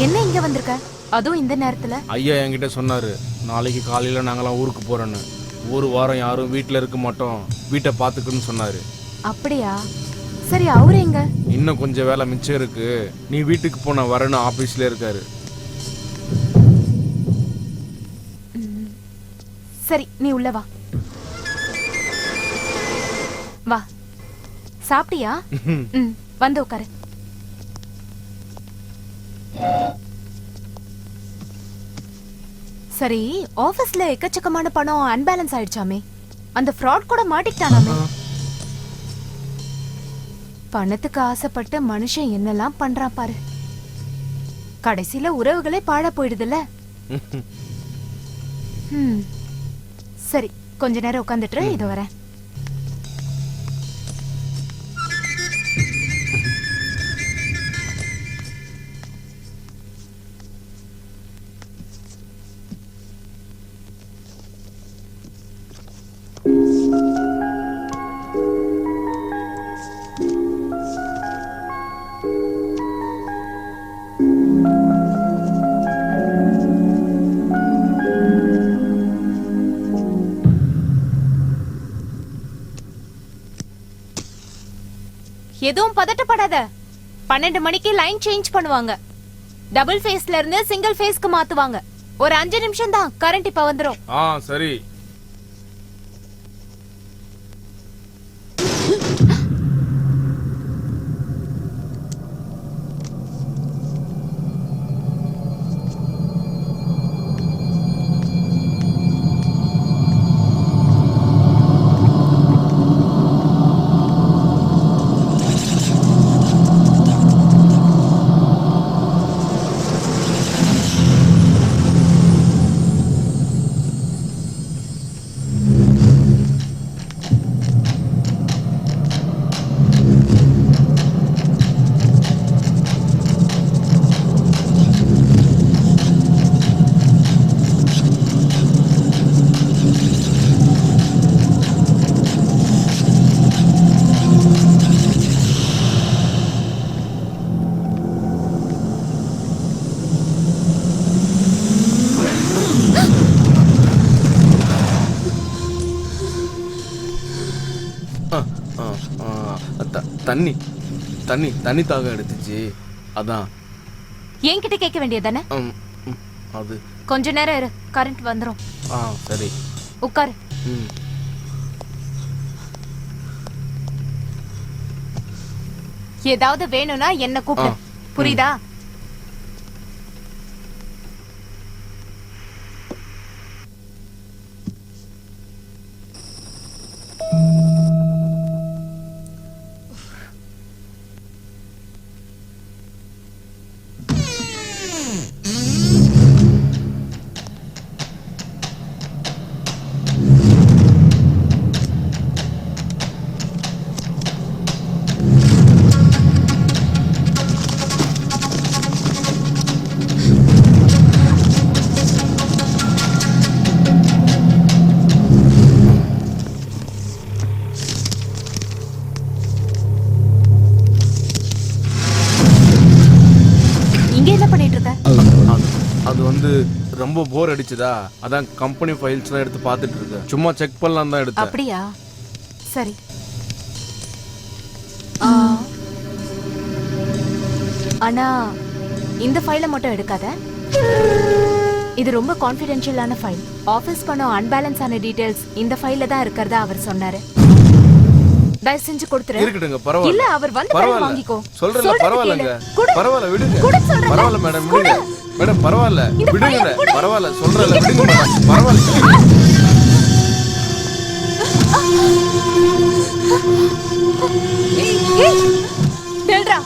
என்ன இங்க வந்திருக்க? அதுவும் இந்த நேரத்துல? ஐயா என்கிட்ட சொன்னாரு நாளைக்கு காலையில நாங்களாம் ஊருக்கு போறோன்னு. ஒரு வாரம் யாரும் வீட்டில் இருக்க மாட்டோம், வீட்டை பார்த்துக்குன்னு சொன்னாரு. அப்படியா? சரி, அவரு எங்க? இன்னும் கொஞ்சம் வேலை மிச்சம் இருக்கு, நீ வீட்டுக்கு போன வரேன்னு ஆபீஸ்ல இருக்காரு. சரி, நீ உள்ள வா. வா. சாப்பிட்டியா? வந்து உட்காரு. சரி, ஆபீஸ்ல எக்கச்சக்கமான பணம் அன்பேலன்ஸ் ஆயிடுச்சாமே, அந்த ஃப்ராட் கூட மாட்டிக்கிட்டானாமே. பணத்துக்கு ஆசைப்பட்ட மனுஷன் என்னெல்லாம் பண்றான் பாரு. கடைசியில உறவுகளே பாழா போயிடுதுல்ல. சரி, கொஞ்ச நேரம் உட்காந்துட்டு இதோ வரேன். எதுவும் பதட்டப்படாத. 12 மணிக்கு லைன் சேஞ்ச் பண்ணுவாங்க. டபுள் ஃபேஸ்ல இருந்து சிங்கிள் ஃபேஸ்க்கு மாத்துவாங்க. ஒரு 5 நிமிஷம் தான், கரண்ட் இப்ப வந்துரும். சரி. தண்ணி தண்ணி தண்ணி தாகம் எடுத்துச்சு அதான். என்கிட்ட கேட்க வேண்டியதானே? அது கொஞ்ச நேரம் இரு, கரண்ட் வந்துரும். சரி உட்காரு. ஏதாவது வேணும்னா என்ன கூப்பிடு, புரியுதா? அது வந்து ரொம்ப போர் அடிச்சதா, அதான் கம்பெனி ஃபைல்ஸ்லாம் எடுத்து பார்த்துட்டு இருக்கேன். சும்மா செக் பண்ணலாம் தான் எடுத்தேன். அப்படியா? சரி. ஆனா இந்த ஃபைலை மட்டும் எடுக்காத. இது ரொம்ப கான்ஃபிடென்ஷியலான ஃபைல். ஆபீஸ் பணம் அன்பேலன்ஸ் ஆன டீடைல்ஸ் இந்த ஃபைல்ல தான் இருக்கிறதா அவர் சொன்னாரு. தயவு செஞ்சு கொடுத்துரு. இருக்கட்டுங்க, பரவாயில்லை. இல்ல, அவர் வந்து பணம் வாங்கிக்கோ. சொல்றல, பரவாயில்லைங்க. பரவாயில்லை, விடுங்க. பரவாயில்லை மேடம், விடுங்க. மேடம் பரவாயில்லை, விடுங்க. பரவாயில்லை, சொல்றல, விடுங்க மேடம். பரவாயில்லை. டெல்ரா,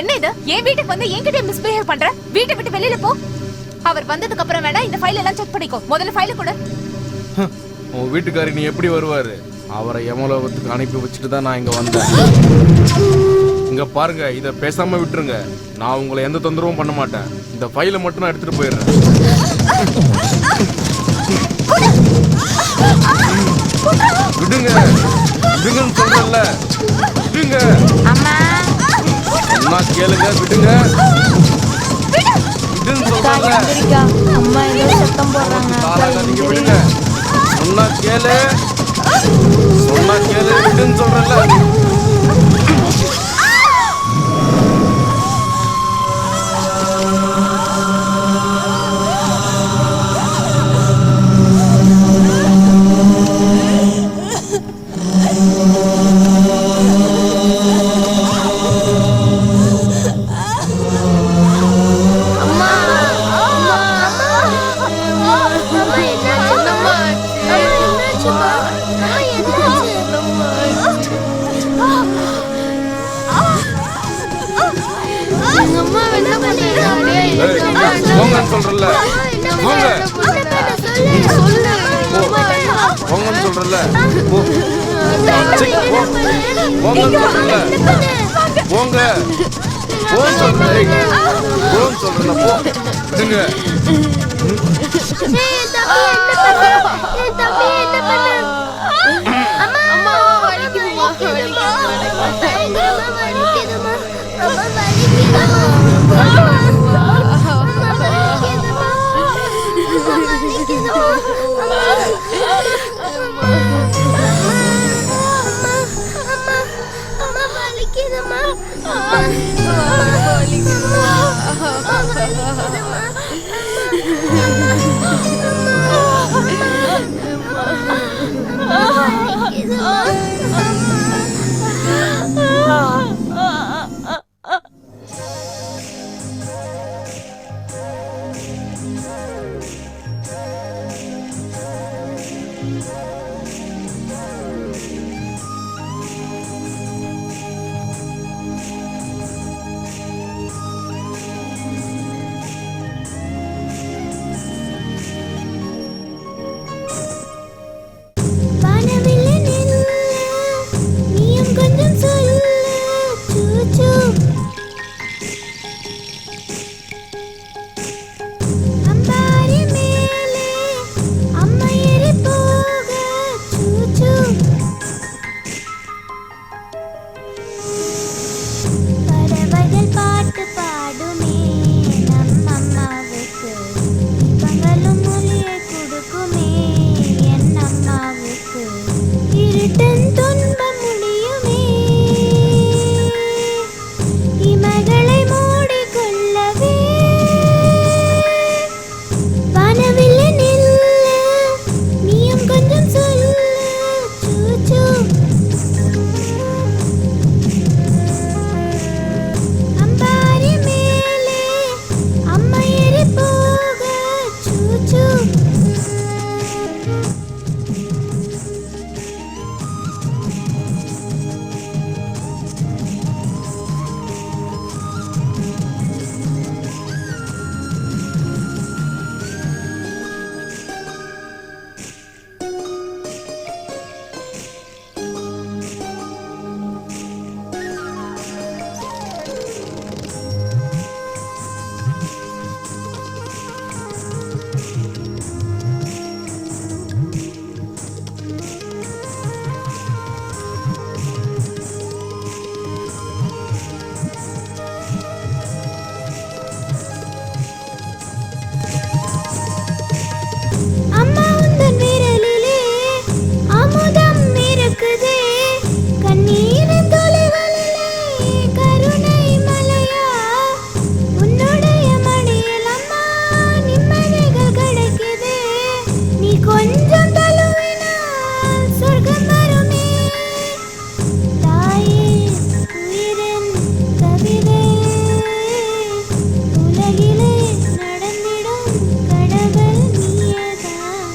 என்ன இது? என் வீட்டுக்கு வந்து என்கிட்ட மிஸ்பிஹேவ் பண்ற? வீட்டை விட்டு வெளியில போ. அவர் வந்ததுக்கு அப்புறம் வேணா இந்த ஃபைல் எல்லாம் செக் பண்ணிக்கோ. முதல்ல ஃபைல கொடு. உன் வீட்டுக்காரி நீ எப்படி வருவாரு? அவரை யமலோகத்துக்கு அனுப்பி வச்சுட்டு தான் நான் இங்க வந்தேன். இங்க பாருங்க, இத பேசாம விட்டுருங்க. நான் உங்களை எந்த தொந்தரவும் பண்ண மாட்டேன். இந்த ஃபைலை மட்டும் நான் எடுத்துட்டு போயிடுறேன். விடுங்க, விடுங்கன்னு சொல்றேன்ல, விடுங்க. அம்மா கேளுங்க, விடுங்க. விடுன்னு சொல்றேன்ல. அம்மா ஏதோ சத்தம் போடுறாங்க. நீங்க விடுங்க. சொன்னா கேளு, சொன்னா கேளு, விடுன்னு சொல்றேன்ல. சொல்றல, போங்க. போங்கன்னு சொல்றல, போங்கன்னு சொல்றல, போங்க. போன்னு சொல்றேன், போன்னு சொல்றேன், போ. விடுங்க. இமைகளை மூடிக்கொள்ளவே வானவில்லை நில்லு நீயும் கொஞ்சம் சொல்லு சூச்சு அம்பாரி மேலே அம்மா ஏறி போக சூச்சு அம்மா உந்தன் விரலிலே அமுதம் இருக்குதே கண்ணீரின் துளிகளிலே கருணை மலையா உன்னுடைய மடியில் அம்மா நிம்மதிகள் கிடைக்குதே நீ கொஞ்சம் தழுவினால் சொர்க்கம் வருமே தாயே உயிரின் கவிதை உலகிலே நடந்திடும் கடவுள் நீயேதான்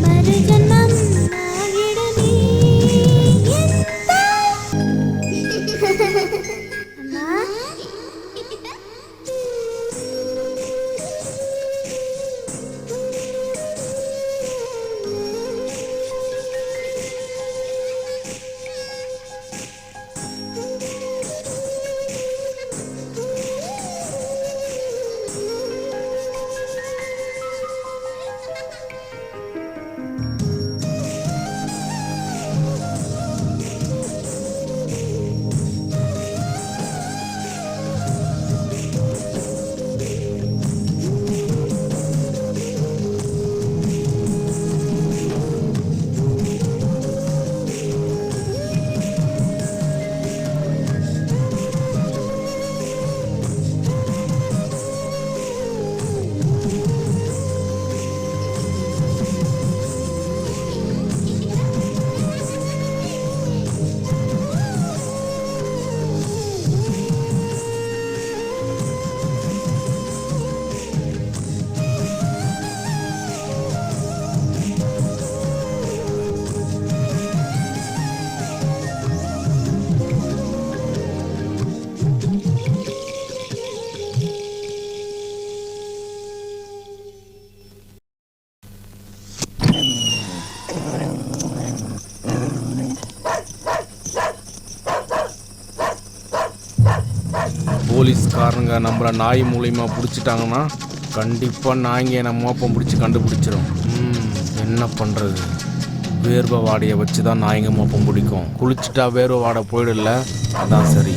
மறுஜன்மம் ஆகிடு நீ அம்மா போலீஸ்காரங்க நம்மளை நாய் மூலியமா பிடிச்சிட்டாங்கன்னா கண்டிப்பாக நாய்ங்க நம்ம மோப்பம் பிடிச்சி கண்டுபிடிச்சிரும். என்ன பண்ணுறது? வேர்வை வாடையை வச்சு தான் நாய்ங்க மோப்பம் பிடிக்கும். குளிச்சுட்டா வேர்வை வாடை போயிடல, அதான் சரி.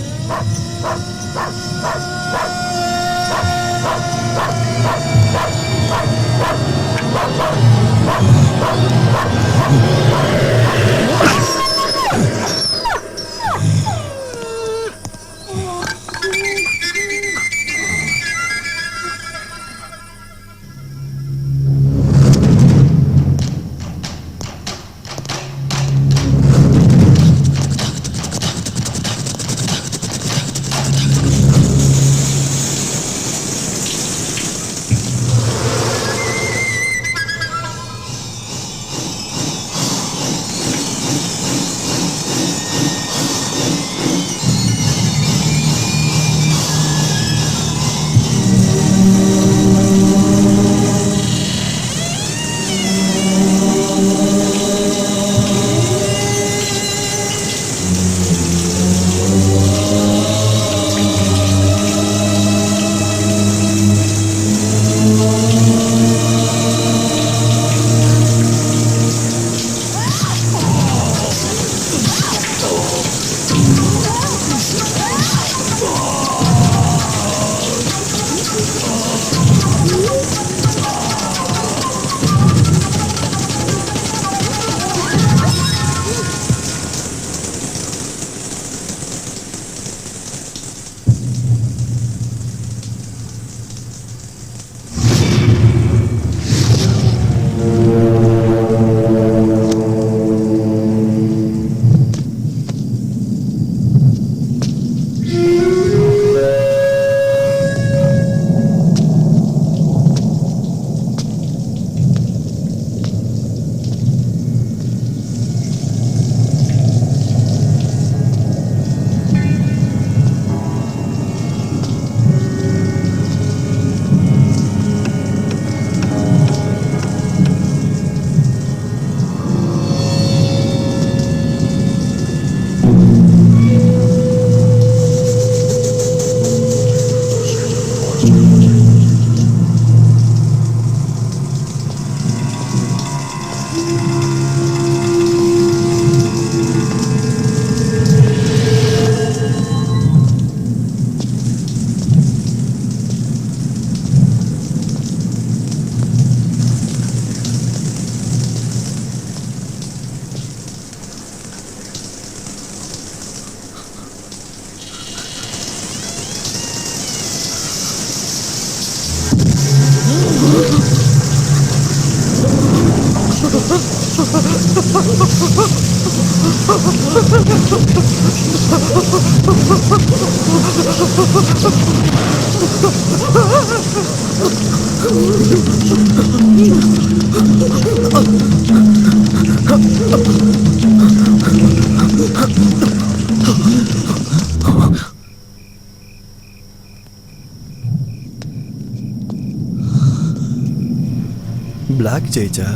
பிளாக் ஜெயிச்சா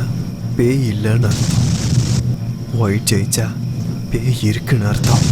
பேய் இல்லைன்னு அர்த்தம், ஒயிட் ஜெயிச்சா பேய் இருக்குன்னு அர்த்தம்.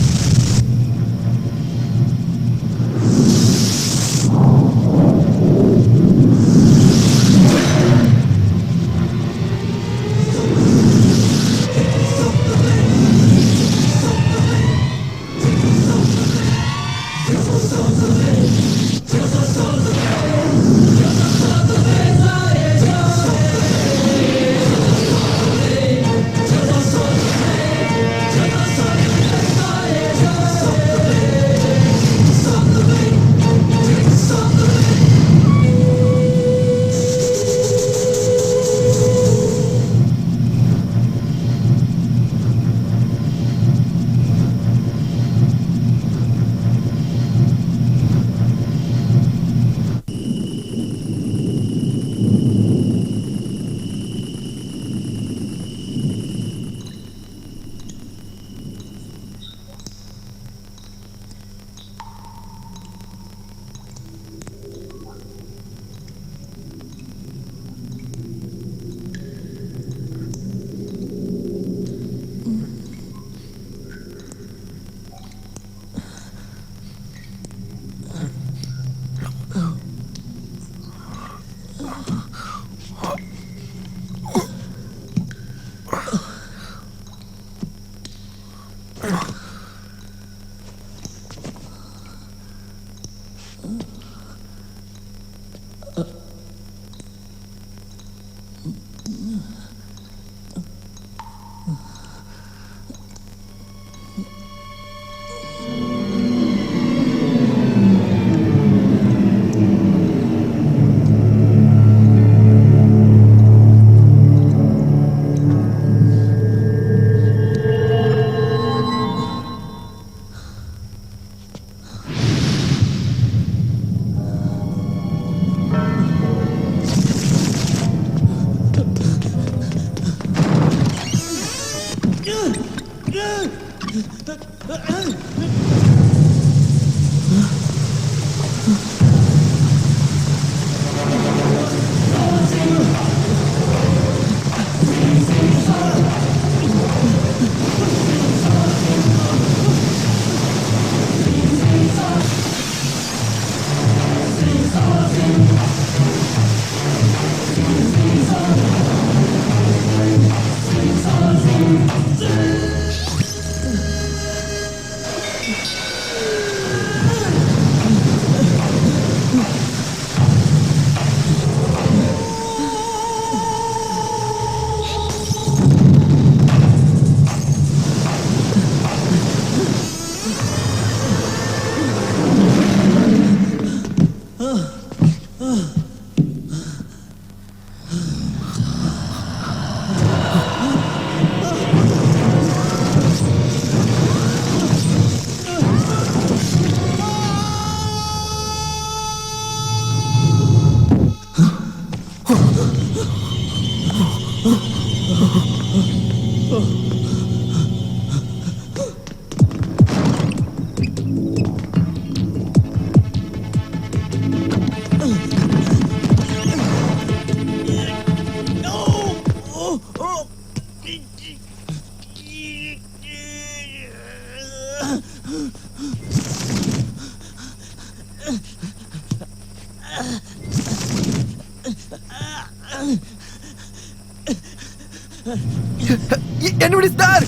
Anybody's there?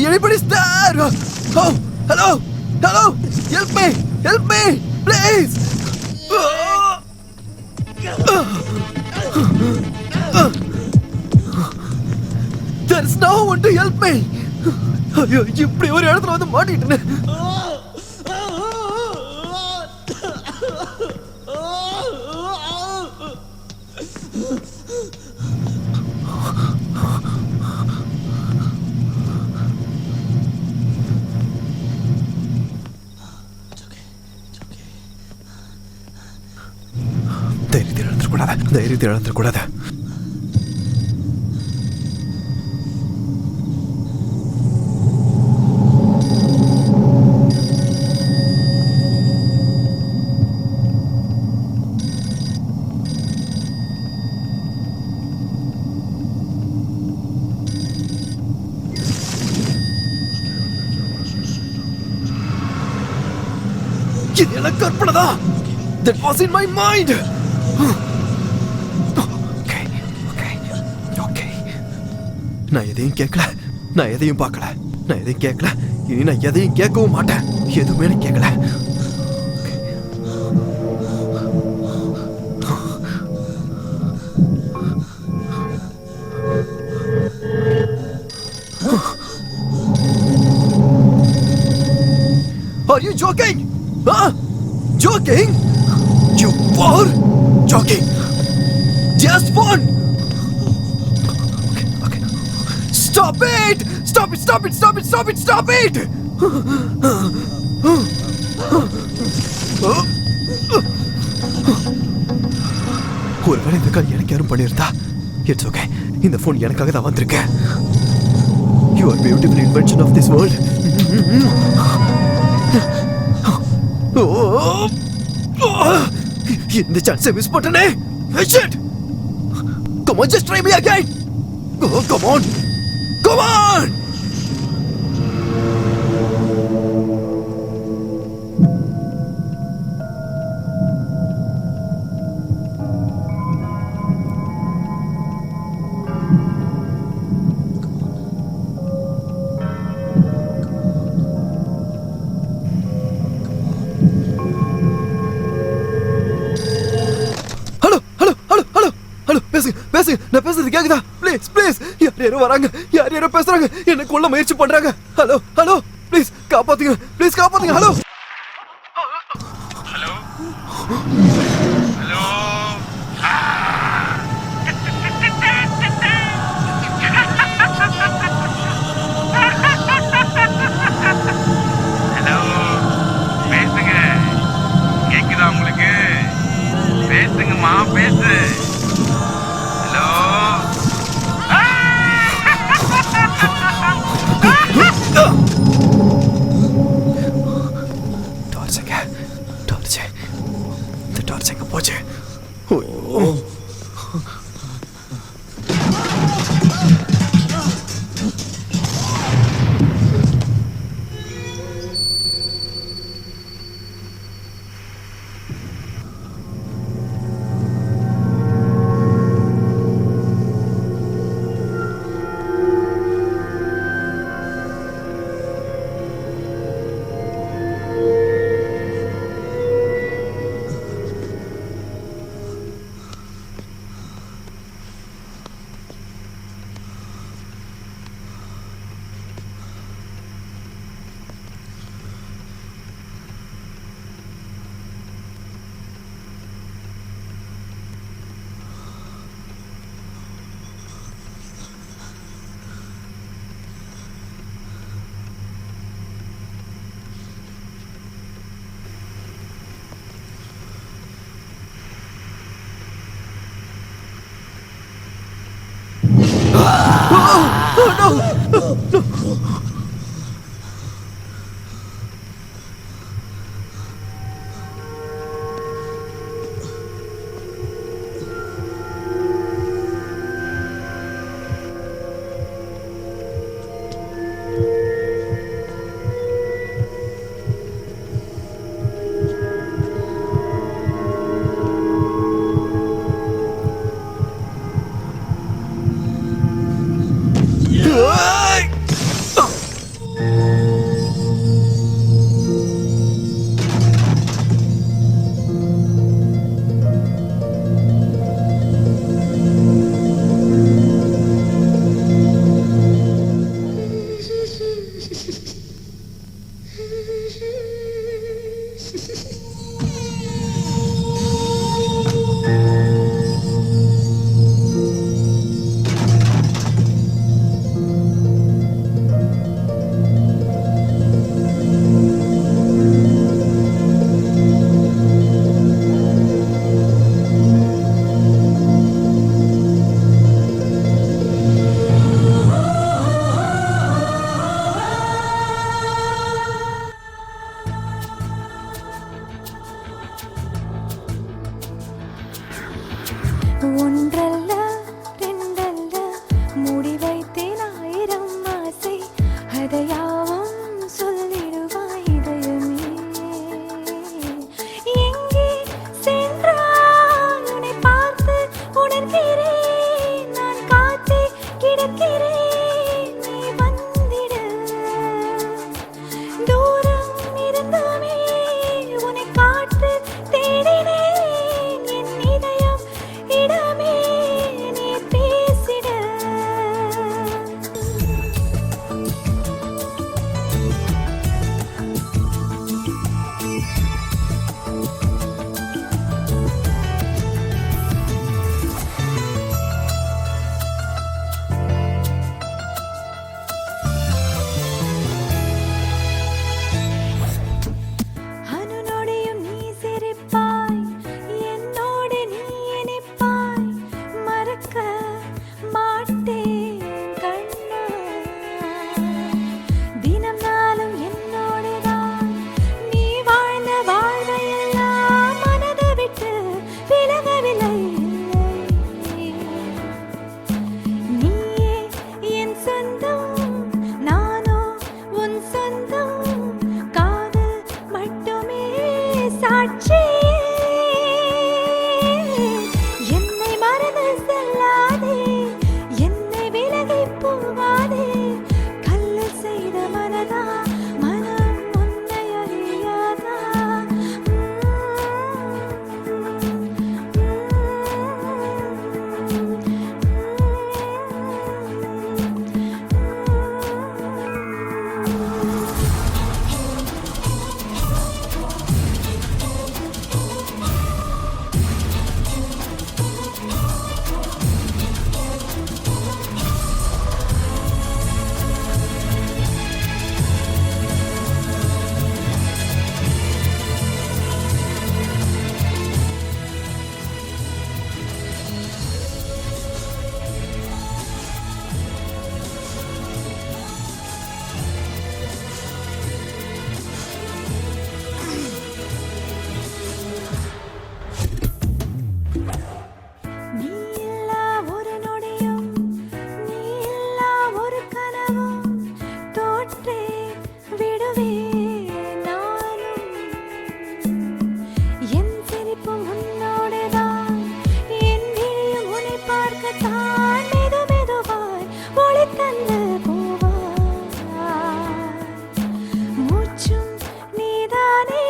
Anybody's there? Oh, hello, hello, help me, please. There's no one to help me. ஐயோ, இப்படி ஒரு இடத்துல வந்து மாட்டிட்டேன். இழந்துடக்கூடாது, தைரியத்தை இழந்துடக்கூடாது. இது எனக்கு கற்பனைதா. That was in my mind. Okay. நான் எதையும் கேட்கல, நான் எதையும் பார்க்கல, நான் எதையும் கேட்கல, இனி நான் எதையும் கேட்கவும் மாட்டேன். எதுவுமே எனக்கு கேட்கல. Are you joking? Huh? Joking? You are joking. Just one. Okay. Stop it! Stop it! Stop it! Stop it! Stop it! Stop it! ஒருவேளை இந்த கால் எனக்கு யாரும் பண்ணியிருந்தா, இட்ஸ் ஓகே. இந்த போன் எனக்காக தான் வந்திருக்கேன். You are beautiful invention of this world. இந்த சான்ஸை மிஸ் பண்ணனே. Shit! Come on, just try me again. Oh, come on. Come on. பேசுங்க, நான் பேசுறது கேக்குதா? ப்ளீஸ் ப்ளீஸ், யாரோ வராங்க, யாரோ பேசுறாங்க, என்ன கொல்ல முயற்சி பண்றாங்க. ஹலோ ஹலோ, ப்ளீஸ் காப்பாத்துங்க, ப்ளீஸ் காப்பாத்துங்க. Hello hello hello. ஹலோ, பேசுங்க, கேக்குதா உங்களுக்கு? பேசுங்கம்மா, பேசு. போச்சு. ஒன்றல்ல ரெண்டல்ல மூடி வைத்தேன் 1000 ஆசை அதையாவும் சொல்லிடுவாய் இதயமே. எங்கே சென்றாய் உன்னை பார்த்து உணர்கிறேன், நான் காத்தே கிடக்கிறேன் நீ வந்திட. தூரம் இருந்துமே உன்னை காற்று தேடினேன், என் இதயம் இடமே நீ பேசிட. அனுநொடியும் நீ சிரிப்பாய், என்னோடு நீ இனிப்பாய், மறக்க மாட்டேன் கண்ணா. தினம் நாளும் என்னோடுதான் நீ வாழ்ந்த வாழ்வையெல்லாம் மனதை விட்டு விலகவில்லை. நீயே என் சொந்தம், நானோ உன் சொந்தம், காதல் மட்டுமே சாட்சி. என்னை மறந்து செல்லாதே, என்னை விலகி போகாதே, கல்லில் செய்த மனதா மனம் உன்னை அறியாதா. நீ இல்லா ஒரு நொடியும், நீ இல்லா ஒரு கனவும், தோற்றே விடுவேன் நானும். என் சிரிப்பும் உன்னோடுதான், என் விழியும் உன்னை பார்க்கத்தான் மெது மெதுவாய் ஒளி தந்து போவாய். மூச்சும் நீதானே,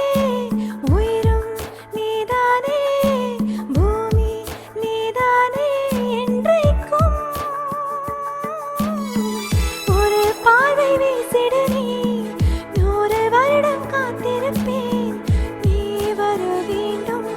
உயிரும் நீதானே, பூமி நீதானே என்றைக்கும். ஒரு பார்வை வீசிடு நீ, 100 வருடம் காத்திருப்பேன் நீ வர வேண்டும்.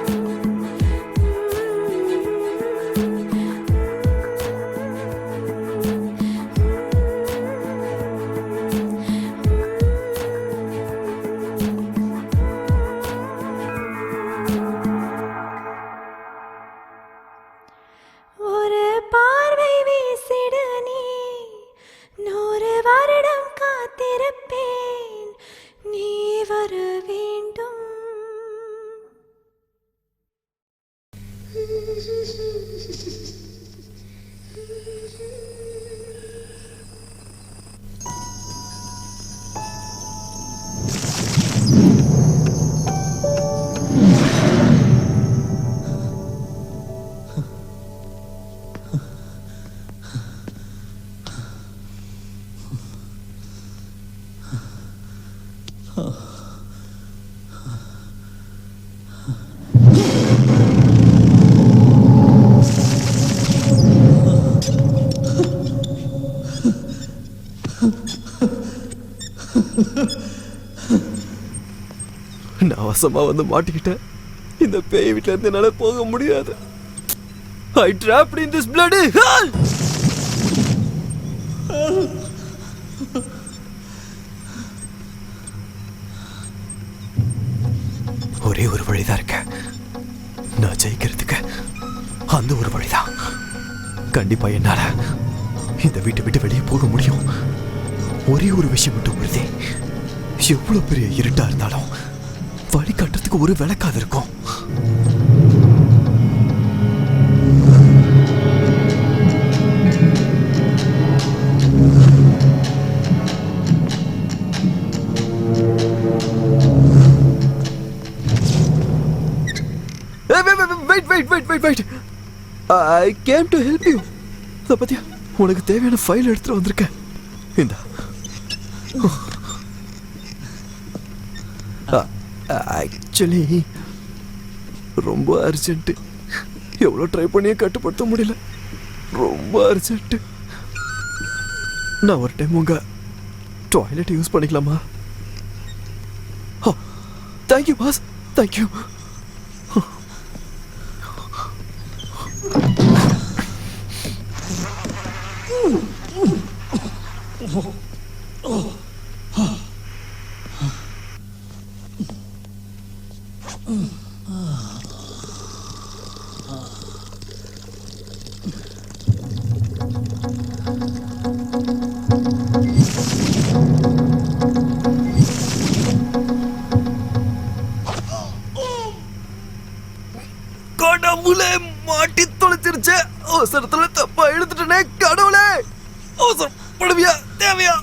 ஒரு பார்வை வீசிடு நீ, 100 வருடம் காத்திருப்பேன் நீ வர வேண்டும். நான் வசமா வந்து மாட்டிக்கிட்டேன். இந்த பேய் வீட்டுல இருந்து என்னால போக முடியாது. I trapped in this bloody hell. ஒரே ஒரு வழிதான் இருக்கு நான் ஜெயிக்கிறதுக்கு. அந்த ஒரு வழிதான். கண்டிப்பா என்னால இந்த வீட்டை விட்டு வெளியே போக முடியும். ஒரே ஒரு விஷயம் மட்டும் உறுதி, எவ்வளவு பெரிய இருட்டா இருந்தாலும் வழி காட்டுறதுக்கு ஒரு விளக்காது இருக்கும். Wait. I came to help you. அத பத்தியா உனக்கு தேவையான ஃபைல் எடுத்துட்டு வந்திருக்கேன். இந்த ஆக்சுவலி ரொம்ப அர்ஜென்ட். எவ்வளோ ட்ரை பண்ணியே கட்டுப்படுத்த முடியல. ரொம்ப அர்ஜென்ட். நான் ஒரு டைம் உங்க டாய்லெட் யூஸ் பண்ணிக்கலாமா? Thank you boss, thank you. கடவுளே, மாட்டி தொலைச்சிருச்சே. அவசரத்துல தப்பா எடுத்துட்டனே. கடவுளே, அவசரப்படுவியா? தேவையா?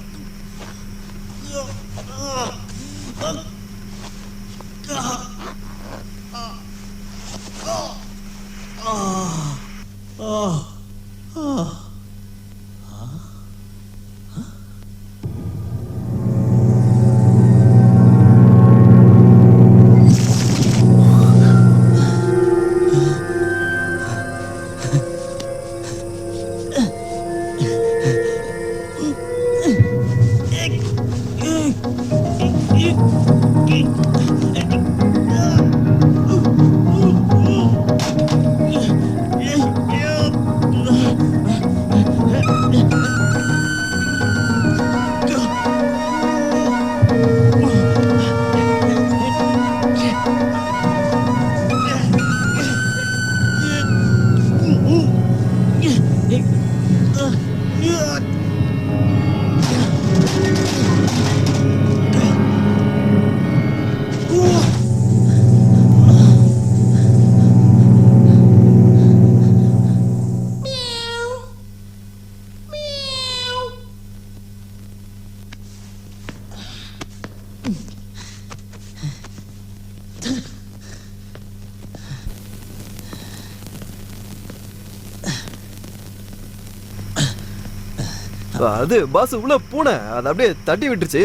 அது பாஸ் உள்ள பூனை அதை அப்படியே தட்டி விட்டுருச்சு.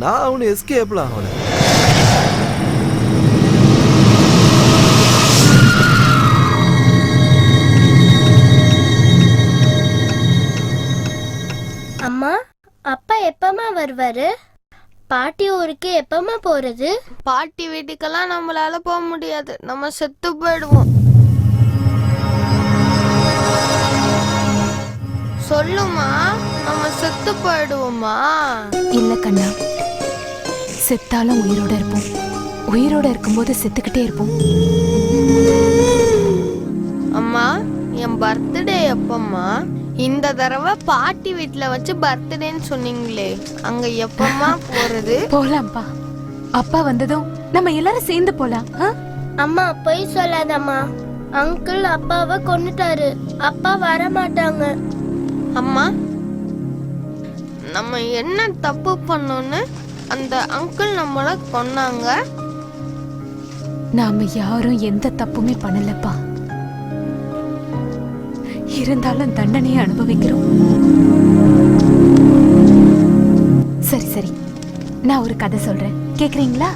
நான் அவனு எஸ்கேப்லாம் அவனை. அம்மா, அப்பா எப்பமா வருவாரு? பாட்டி ஊருக்கு எப்பமா போறது? பாட்டி வீட்டுக்கெல்லாம் நம்மளால போக முடியாது. நம்ம செத்து போயிடுவோம். சொல்லுமா, நம்ம செத்து போயிடுவோமா? இல்ல கண்ணா, செத்தாலும் உயிரோட இருப்போம். உயிரோட இருக்கும்போது செத்துக்கிட்டே இருப்போம். அம்மா, என் பர்த்டே எப்பம்மா? இந்த தடவை பாட்டி வீட்டுல வச்சு பர்த்டேன்னு சொன்னீங்களே, அங்க எப்பமா போறது? போலாம்ப்பா. அப்பா வந்ததும் நம்ம எல்லாரும் சேர்ந்து போலாம். அம்மா போய் சொல்லாதம்மா. அங்கிள் அப்பாவை கொன்னுட்டாரு. அப்பா வர மாட்டாங்க. அம்மா, நம்ம என்ன தப்பு பண்ணோன்னு அந்த அங்கிள் நம்மள கொன்னாங்க? நாம யாரும் எந்த தப்புமே பண்ணலப்பா. இருந்தாலும் தண்டனையை அனுபவிக்கிறோம். சரி சரி, நான் ஒரு கதை சொல்றேன், கேக்குறீங்களா?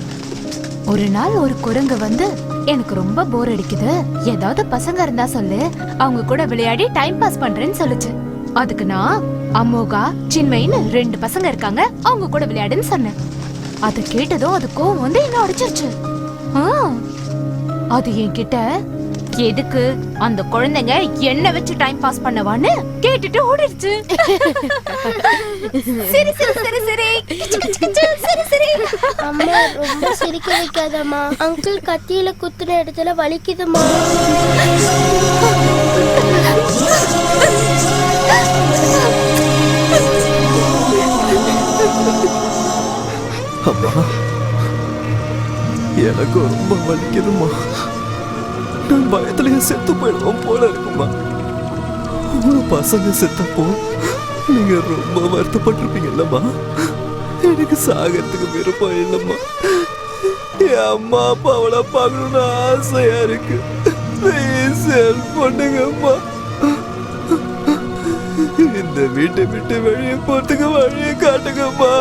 ஒரு நாள் ஒரு குரங்கு வந்து, எனக்கு ரொம்ப போர் அடிக்குது, ஏதாவது பசங்க இருந்தா சொல்லு, அவங்க கூட விளையாடி டைம் பாஸ் பண்றேன்னு சொல்லுச்சு. அதுக்கு நான் அமோகா, சின்மைன்னு 2 பசங்க இருக்காங்க, அவங்க கூட விளையாடுன்னு சொன்னேன். அதை கேட்டதும் அது கோவம் வந்து என்ன அடிச்சிருச்சு. அது என்கிட்ட எதுக்கு அந்த குழந்தைங்க என்ன வச்சு டைம் பாஸ் பண்ணவான்னு கேட்டுட்டு ஓடிடுச்சு. சரி சரி சரி சரி சரி சரி. அம்மா ரொம்ப சிரிக்க வைக்காதம்மா. அங்கிள் கத்தியில குத்துன இடத்துல வலிக்குதுமா. அம்மா, எனக்கு ரொம்ப வலிக்குதுமா. நான் பயத்துலயே செத்து போயிடுவோம் போல இருக்குமா. உங்க பசங்க செத்தப்போ நீங்க ரொம்ப வருத்தப்பட்டிருப்பீங்கல்லம்மா. எனக்கு சாகிறதுக்கு விருப்பம் இல்லைம்மா. என் அம்மா அப்பாவோட பார்க்கணும்னு ஆசையா இருக்கு. ப்ளீஸ் ஹெல்ப் பண்ணுங்கம்மா. இந்த வீட்டை விட்டு வெளியே போறதுக்கு வழியை காட்டுங்கம்மா.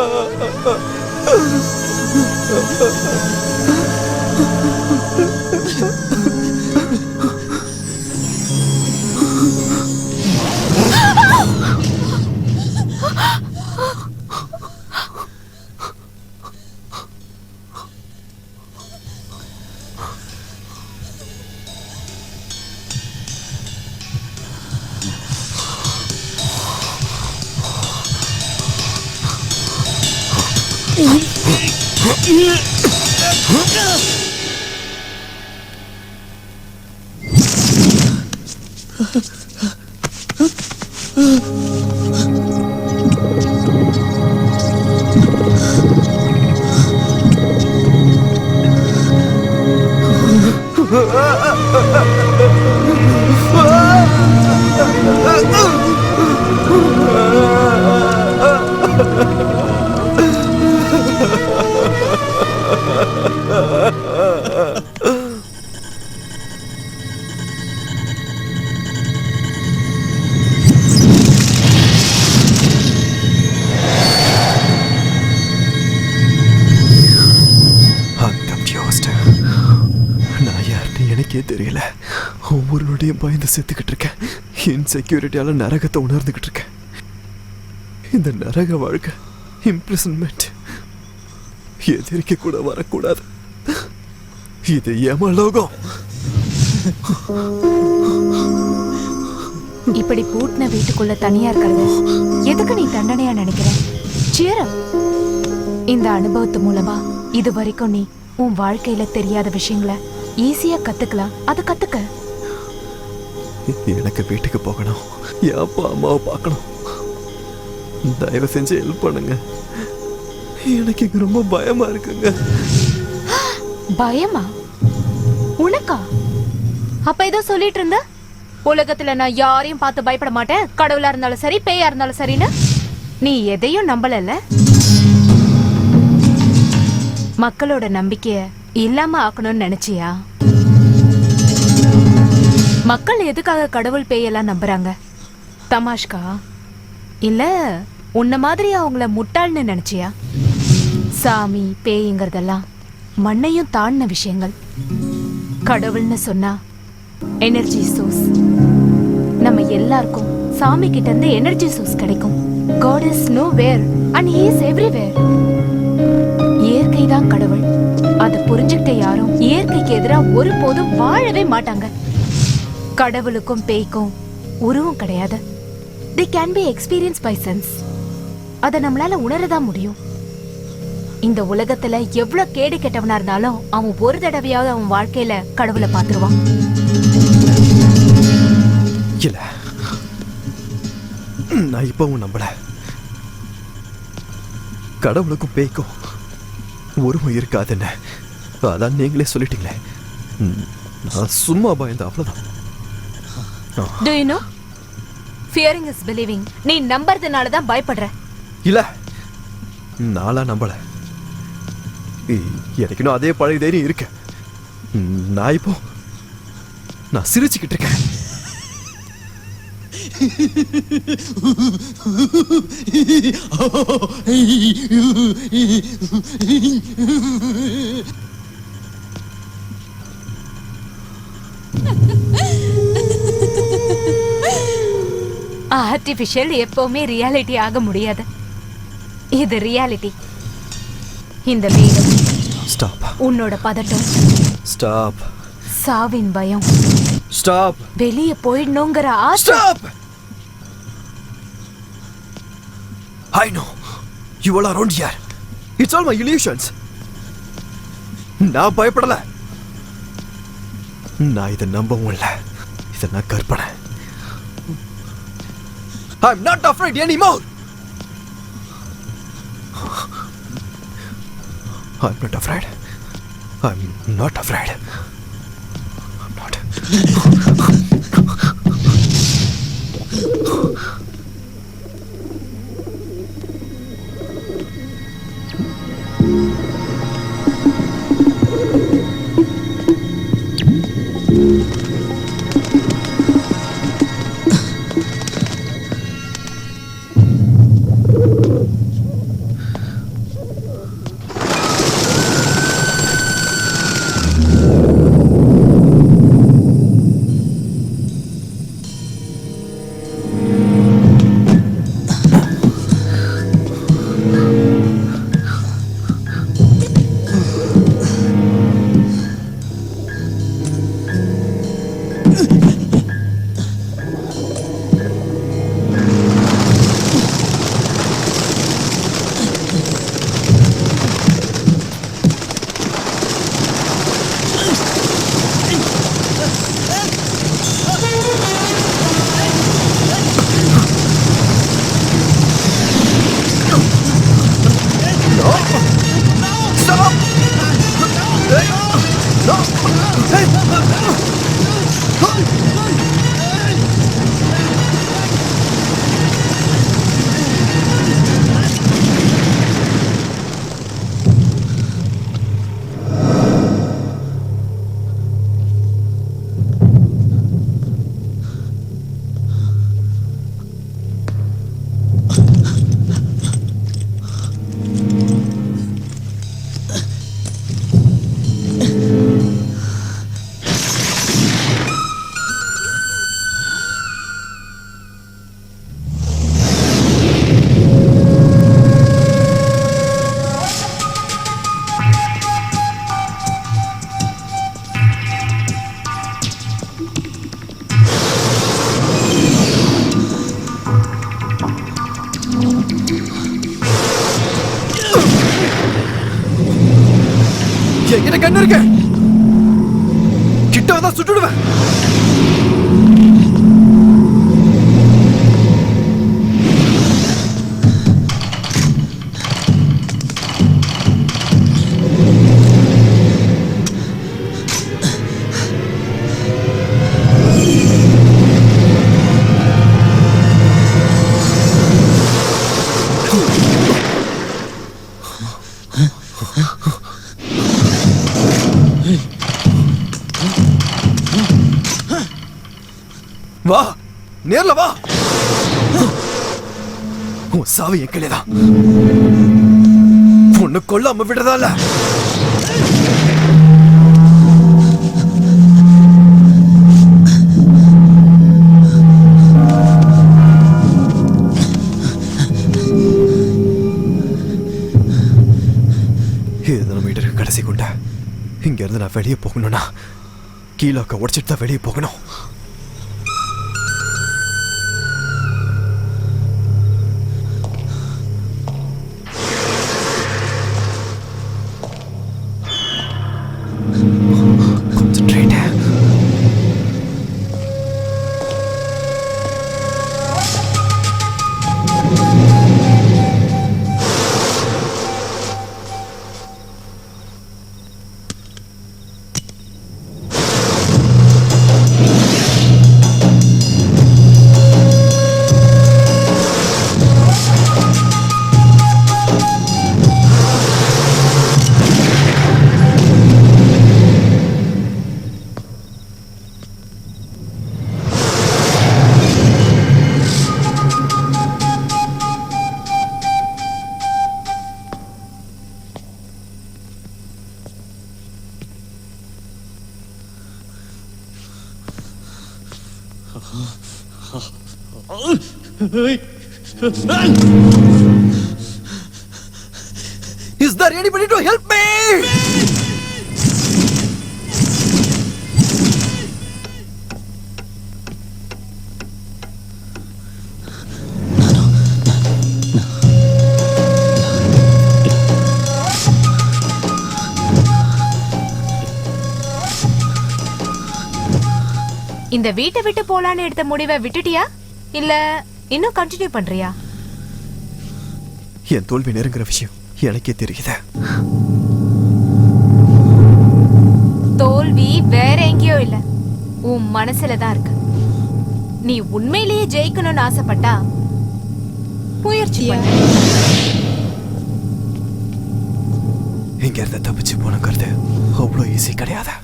தெரியல. ஒவ்வொரு நொடியும் பயந்து செத்துக்கிட்டு இருக்கேன். இன்செக்யூரிட்டியால நரகத்தை உணர்ந்துகிட்டு இருக்கேன். இந்த நரக வாழ்க்கை இம்ப்ரெசன்மெண்ட் எதிரிக்க கூட வரக்கூடாது. இது ஏமலோகம். இப்படி பூட்டின வீட்டுக்குள்ள தனியா இருக்கிறது எதுக்கு நீ தண்டனையா நினைக்கிற? Cheer up. இந்த அனுபவத்து மூலமா இது வரைக்கும் நீ உன் வாழ்க்கையில தெரியாத விஷயங்களை ஈஸியா கத்துக்கலாம். அதை கத்துக்க. எனக்கு வீட்டுக்கு போகணும். என் அப்பா அம்மாவை பார்க்கணும். தயவு செஞ்சு ஹெல்ப் பண்ணுங்க. எனக்கு இங்க ரொம்ப பயமா இருக்குங்க. பயமா? உனக்கா? அப்ப ஏதோ சொல்லிட்டு இருந்த, உலகத்துல நான் யாரையும் பார்த்து பயப்பட மாட்டேன், கடவுளா இருந்தாலும் சரி பேயா இருந்தாலும் சரின்னு. நீ எதையும் நம்பலல்ல. மக்களோட நம்பிக்கைய இல்லாம ஆக்கணும்னு நினைச்சியா? மக்கள் எதுக்காக கடவுள் பேயெல்லாம் நம்புறாங்க? தமாஷ்கா? இல்ல உன்ன மாதிரி அவங்கள முட்டாள்னு நினைச்சியா? சாமி பேய்ங்கிறதெல்லாம் மண்ணையும் தாண்டின விஷயங்கள். கடவுள்னு சொன்னா எனர்ஜி சோர்ஸ். நம்ம எல்லாருக்கும் சாமி கிட்ட இருந்து எனர்ஜி சோர்ஸ் கிடைக்கும். God is nowhere and he is everywhere. இயற்கை தான் கடவுள். அதை புரிஞ்சுக்கிட்ட யாரும் இயற்கைக்கு எதிராக ஒருபோதும் வாழவே மாட்டாங்க. கடவுளுக்கும் பேய்க்கும் உருவம் கிடையாது. They can be experienced by sense. அதை நம்மளால உணரதான் முடியும். இந்த உலகத்துல எவ்வளவு கேடு கெட்டவனா இருந்தாலும் அவன் ஒரு தடவையாவது அவன் வாழ்க்கையில கடவுளை பார்த்துருவான். இல்ல, நான் இப்பவும் நம்பல. கடவுளுக்கும் பேய்க்கும் உருவம் இருக்காதுன்னு அதான் நீங்களே சொல்லிட்டீங்களே. நான் சும்மா பயந்த அவ்வளவுதான். Do you know? Fearing is believing. நீ நம்பறதுனால தான் பயப்படுற. இல்ல, நாளா நம்பல. எனக்கு இன்னும் அதே பழைய தைரியம் இருக்கு. நான் சிரிச்சுக்கிட்டு இருக்கேன். ஆர்டிபிஷியல் எப்பவுமே ரியாலிட்டி ஆக முடியாது. இது ரியாலிட்டி. இந்த வீடு, ஸ்டாப். உன்னோட பதட்டம், ஸ்டாப். சாவின் பயம், ஸ்டாப். வெளியே போயிடணுங்கிற ஆசை, stop. I know you all are around here. It's all my illusions. நான் பயப்படல. நான் இதை நம்பவும் இல்லை. இதை நான் கற்பனை. I'm not afraid anymore. I'm not afraid. I'm not afraid. I'm not. என்கிட்ட கண்ணு இருக்கு, கிட்ட வந்தா சுட்டுடுவேன். வா, நேர்ல வா. உன் சாவு என் கையிலதான். உன்னை கொல்லாம விடுறதா இல்ல. இதுதான் நம்ம கிட்ட கடைசி குண்டை. இங்க இருந்து நான் வெளியே போகணும்னா கீழாக்க உடைச்சிட்டு தான் வெளியே போகணும். Is there anybody to help me? இந்த வீட்டை விட்டு போலான்னு எடுத்த முடிவை விட்டுட்டியா இல்ல இன்னும் கண்டினியூ பண்றியா? என் தோல்வி நெருங்குற விஷயம் எனக்கே தெரியுது. தோல்வி வேற எங்கேயோ இல்ல, உன் மனசுல தான் இருக்கு. நீ உண்மையிலேயே ஜெயிக்கணும்னு ஆசைப்பட்டா முயற்சி பண்ணு. இங்க இருந்து தப்பிச்சு போனங்கிறது அவ்வளோ ஈஸி கிடையாது.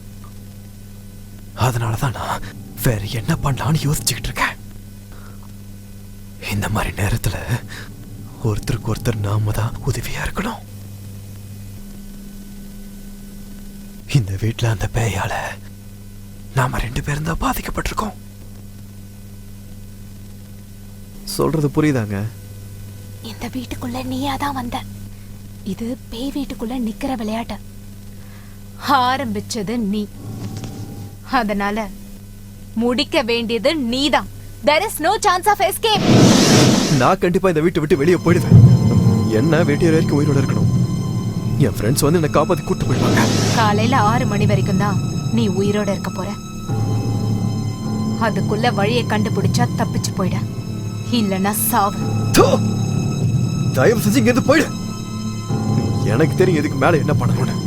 அதனாலதான் நான் வேற என்ன பண்ணலாம்னு யோசிச்சுக்கிட்டு இருக்கேன். இந்த மாதிரி நேரத்துல ஒருத்தருக்கு ஒருத்தர் நாம தான் உதவியா இருக்கணும். இந்த வீட்டுல அந்த பேயால நாம 2 பேரும் தான் பாதிக்கப்பட்டிருக்கோம். சொல்றது புரியுதாங்க? இந்த வீட்டுக்குள்ள நீயா தான் வந்த. இது பேய் வீட்டுக்குள்ள நிக்கிற விளையாட்டு. ஆரம்பிச்சது நீ, அதனால முடிக்க வேண்டியது நீதான். There is no chance of escape. நான் கண்டிப்பா இந்த வீட்டை விட்டு வெளியே போயிடுவேன். என்ன வெட்டியர் வரைக்கும் உயிரோட இருக்கணும். என் ஃப்ரெண்ட்ஸ் வந்து என்னை காப்பாத்தி கூட்டு போயிடுவாங்க. காலையில 6 மணி வரைக்கும் தான் நீ உயிரோட இருக்க போற. அதுக்குள்ள வழியை கண்டுபிடிச்சா தப்பிச்சு போயிட, இல்லன்னா சாவு. தயவு செஞ்சு இங்க இருந்து போயிடு. எனக்கு தெரியும் எதுக்கு மேல என்ன பண்ணணும்னு.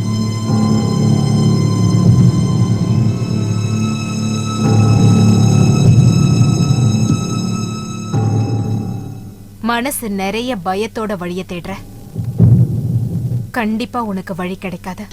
மனசு நிறைய பயத்தோட வழிய தேடுற. கண்டிப்பா உனக்கு வழி கிடைக்காது.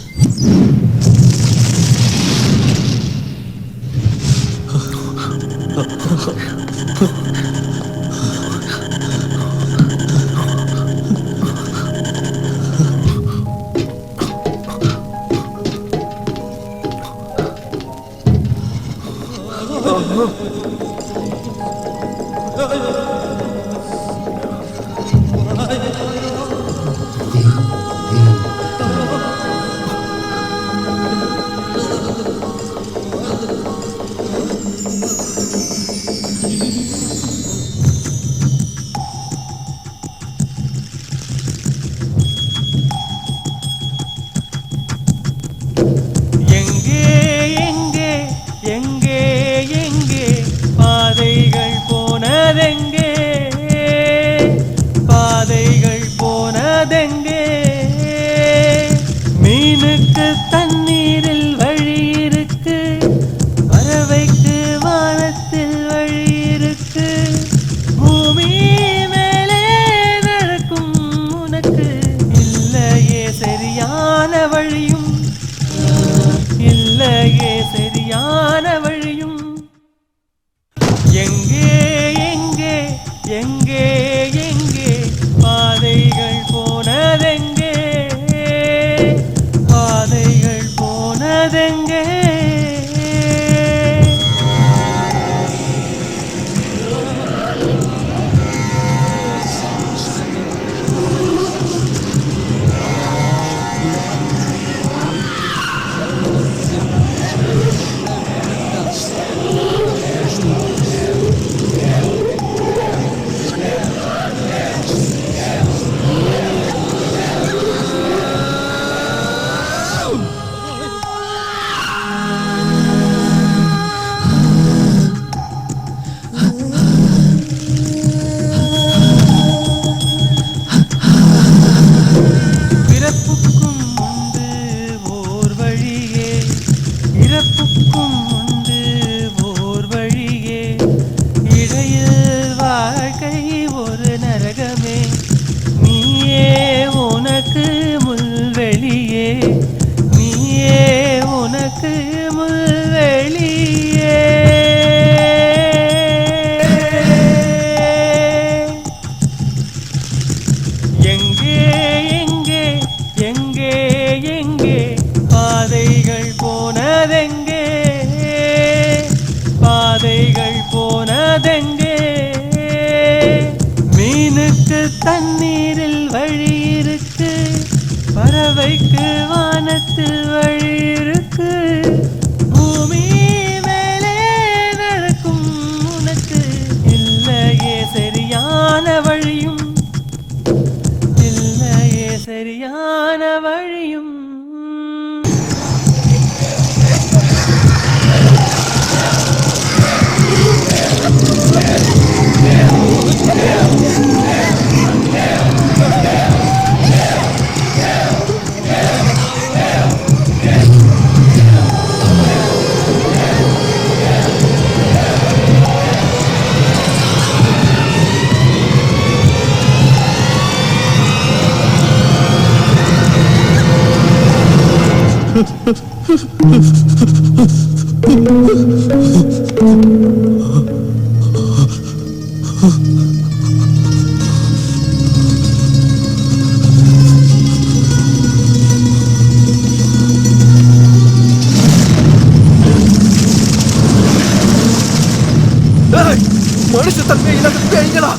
மனுஷ தன்மை இல்லாத பேய்களா?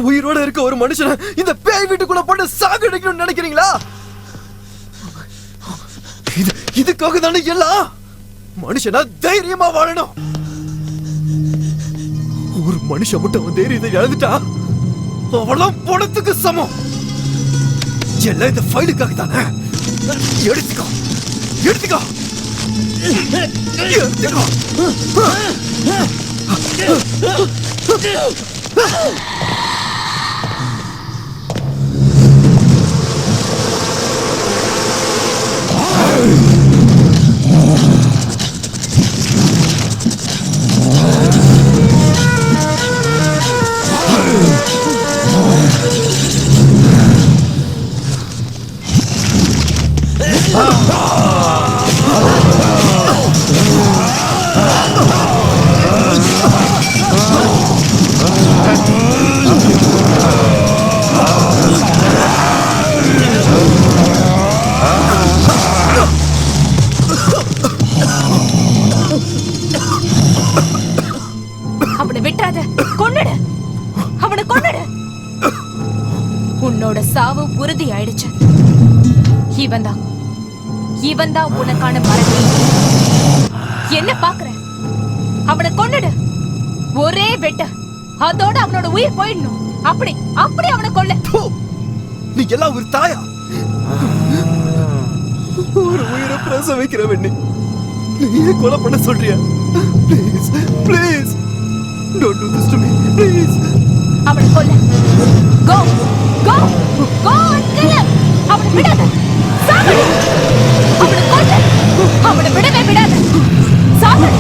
உயிரோட இருக்க ஒரு மனுஷனை இந்த பேய் வீட்டுக்குள்ள போட்டு சாகடிக்கணும்னு நினைக்கிறீங்களா? இதுக்காக தானே எல்லாம்? மனுஷனா தைரியமா வாழணும். ஒரு மனுஷன் மட்டும் அவன் தைரியத்தை இழந்துட்டா அவ்வளவு பணத்துக்கு சமம். எல்லாம் இந்த ஃபைலுக்காக தானே. எடுத்துக்கோ எடுத்துக்கோ எடுத்துக்கோ. அவனை விட்டாத, கொன்னுடு, அவனை கொன்னுடு. உன்னோட சாவு உறுதி ஆயிடுச்சு. இவன் தான் உனக்கான மரணி. என்ன பாக்குற? அவனை கொன்னுடு, ஒரே வெட்ட, அதோட அவனோட உயிர் போயிடணும். அப்படி அப்படி அவனை கொல்ல. நீ எல்லாம் ஒரு தாயா? ஒரு உயிரை பிரசவிக்கிறவன் நீ கொலை பண்ண சொல்றியா? Please please don't do this to me, please. அவனை கொல்ல. Go go go and kill him. அவனை விடாத, சாகடி. அவனை கொல்ல, அவனை விடவே விடாத, சாகடி.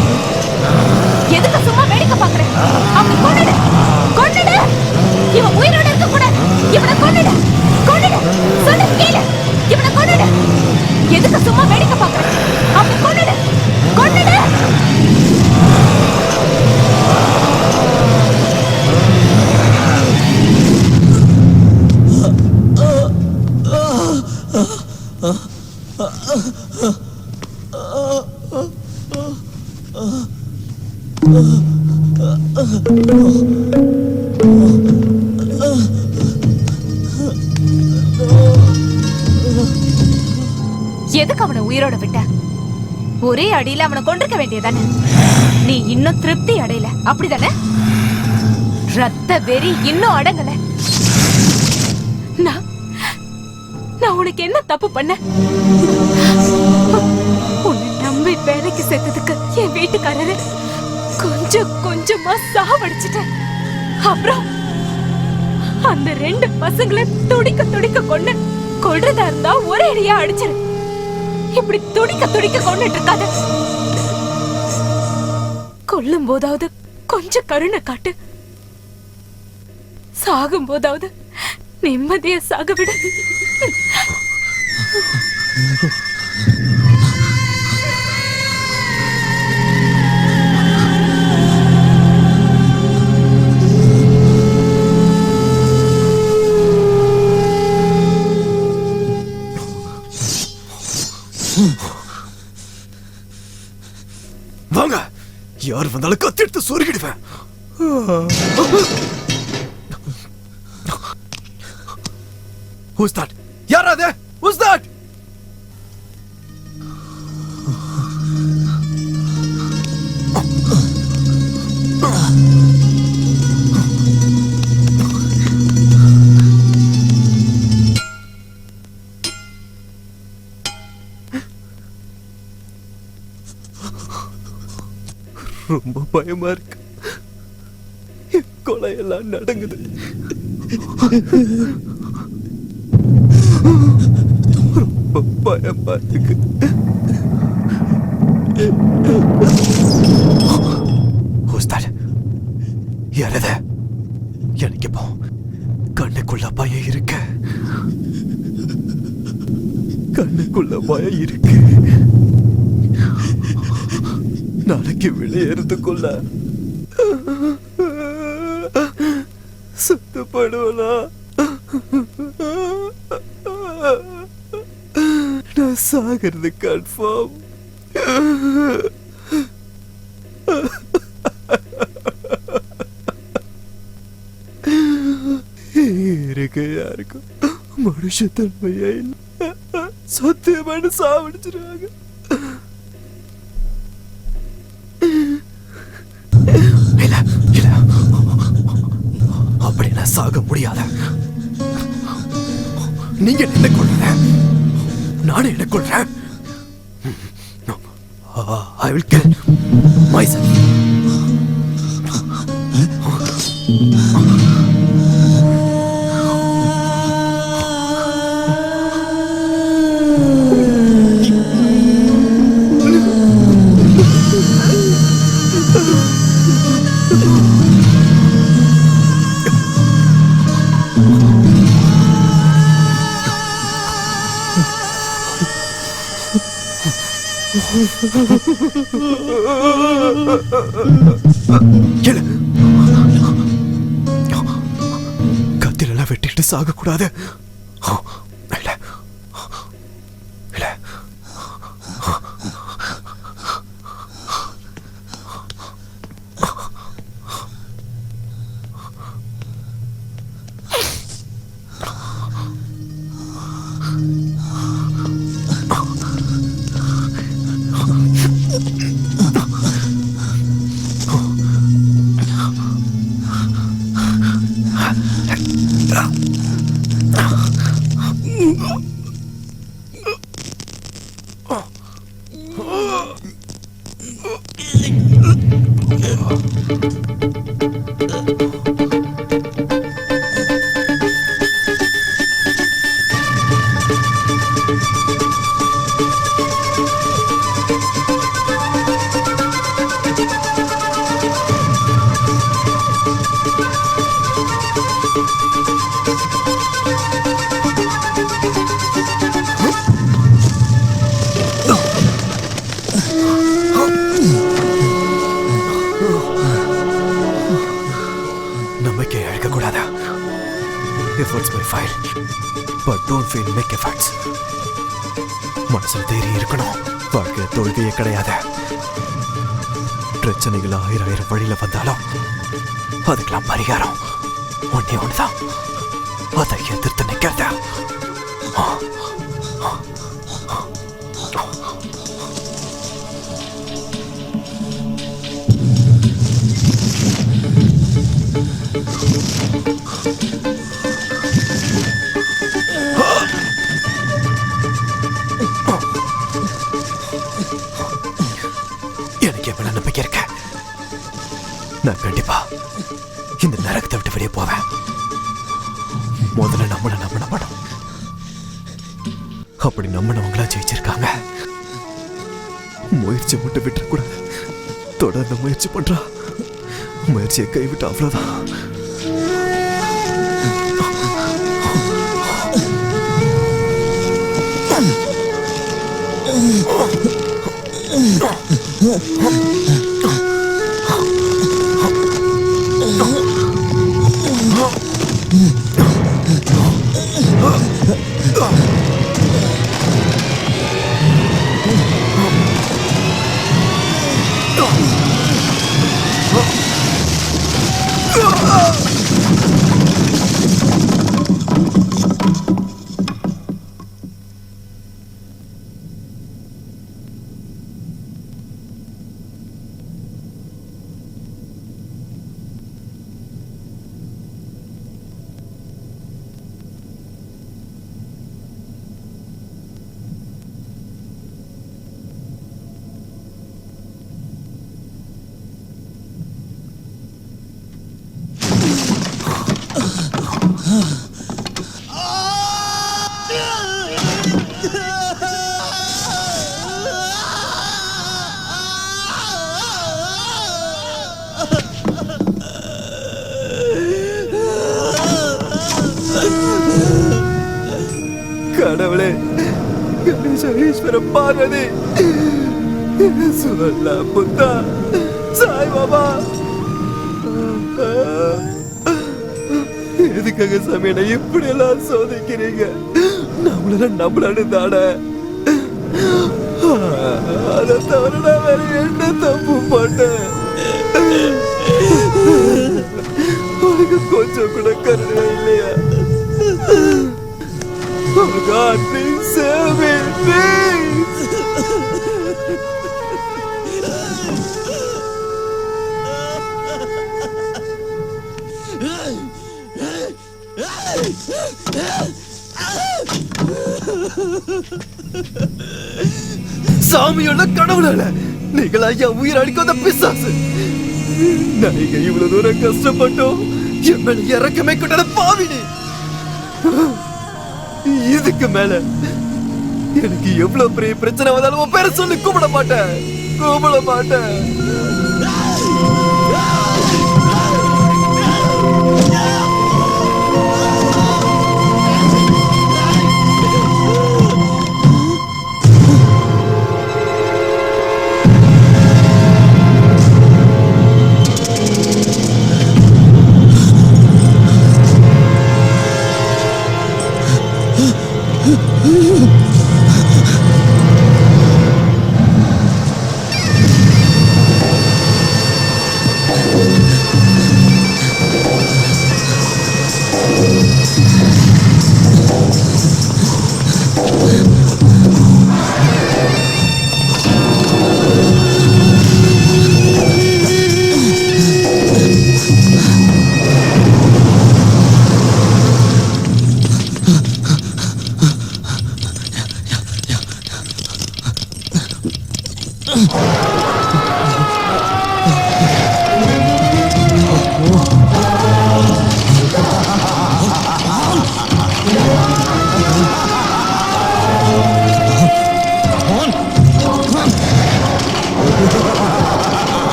எதுக்கு சும்மா வேடிக்கை பார்க்கற? அவனை கொன்னுடு, கொன்னுடு. இவன் உயிரோட இருக்க கூடாது. இவனை கொன்னுடு, கொன்னுடு. சொல்ல கேளு, இவனை கொன்னுடு. எதுக்கு சும்மா வேடிக்கை பார்க்கற? அவனை கொன்னுடு, கொன்னுடு. எதுக்கு அவனை உயிரோட விட்ட? ஒரே அடியில அவனை கொண்டிருக்க வேண்டியதானே? நீ இன்னும் திருப்தி அடையல, அப்படிதானே? ரத்த வெறி இன்னும் அடங்கல. நான் உனக்கு என்ன தப்பு பண்ண? உன்னை நம்பி வேலைக்கு சேர்த்ததுக்கு என் வீட்டுக்காரரு கொஞ்சம் கொஞ்சமா சாவடிச்சிட்ட. அப்புறம் அந்த 2 பசங்களை துடிக்க துடிக்க கொண்டு கொல்றதா இருந்தா ஒரே அடியா அடிச்சிரு. இப்படி துடிக்க துடிக்க கொண்டுட்டு இருக்காத. கொல்லும் போதாவது கொஞ்சம் கருணை காட்டு. சாகும் போதாவது நிம்மதியா சாக விட. வாங்க, யார் வந்தாலும் கத்தி எடுத்து சொருகிடுவேன். Who's that? யார் அது? Who's that? ரொம்ப பயமா இருக்கு. கொலையெல்லாம் நடங்குது. ரொம்ப பயமா இருக்கு. யாரத? எனக்கு இப்போ கண்ணுக்குள்ள பயம் இருக்கு. கண்ணுக்குள்ள பயம் இருக்கு. நாளைக்கு வெளியேறதுக்குள்ள சுத்தப்படுவனா? நான் சாகிறது கன்ஃபார்ம். இருக்கு யாருக்கும் மனுஷத்தன்மையா இல்ல. சத்தியமான சாவடிச்சிருவாங்க. இல்ல இல்ல, அப்படி நான் சாக முடியாத. நீங்க என்ன கொள்ற, நானும் என்ன கொள்றேன். I will kill myself. கத்திலெல்லாம் வெட்டிட்டு சாக கூடாது. நம்பிக்கை இழக்கக்கூடாது. Efforts may fail, but don't fail, make efforts. மனசுல தைரியம் இருக்கணும். வாழ்க்கை தோல்வியே கிடையாது. பிரச்சனைகள் 1000 வழியில வந்தாலும் அதுக்கெல்லாம் பரிகாரம் ஒன்னே ஒண்ணுதான். அதை எதிர்த்து நிக்கிறது. எனக்கு எவ்வளவு நம்பிக்கை இருக்க, நான் கண்டிப்பா இந்த நரகத்தை விட்டு வெளியே போவேன். முதல்ல நம்மள நம்பணும். அப்படி நம்பினவங்களா ஜெயிச்சிருக்காங்க. முயற்சி மட்டும் விட்டுறக்கூடாது. தொடர்ந்து முயற்சி பண்றா. முயற்சியை கைவிட்டு அவ்வளவுதான். கடவுளே, கணேச ஈஸ்வர பார்வதி, சொல்ல புத்தா சாய் பாபா எதுக்காக சாமி என்ன இப்படி எல்லாம் சோதிக்கிறீங்க? நம்மளால தாட அதை தவிர நான் வேற என்ன தப்பு பண்ணேன்? உனக்கு கொஞ்சம் கூட கருணை இல்லையா? Oh God, please save me, please! சாமியோட கடவுளால நீங்களா என் உயிர் அடிக்காத பிசாசு. நீங்க இவ்வளவு தூரம் கஷ்டப்பட்டோம் என் மேல இறக்கமே கொண்டாட பாவினி. இதுக்கு மேல எனக்கு எவ்வளவு பெரிய பிரச்சனை வந்தாலும் உன் பேரை சொல்லி கூப்பிட மாட்டேன்.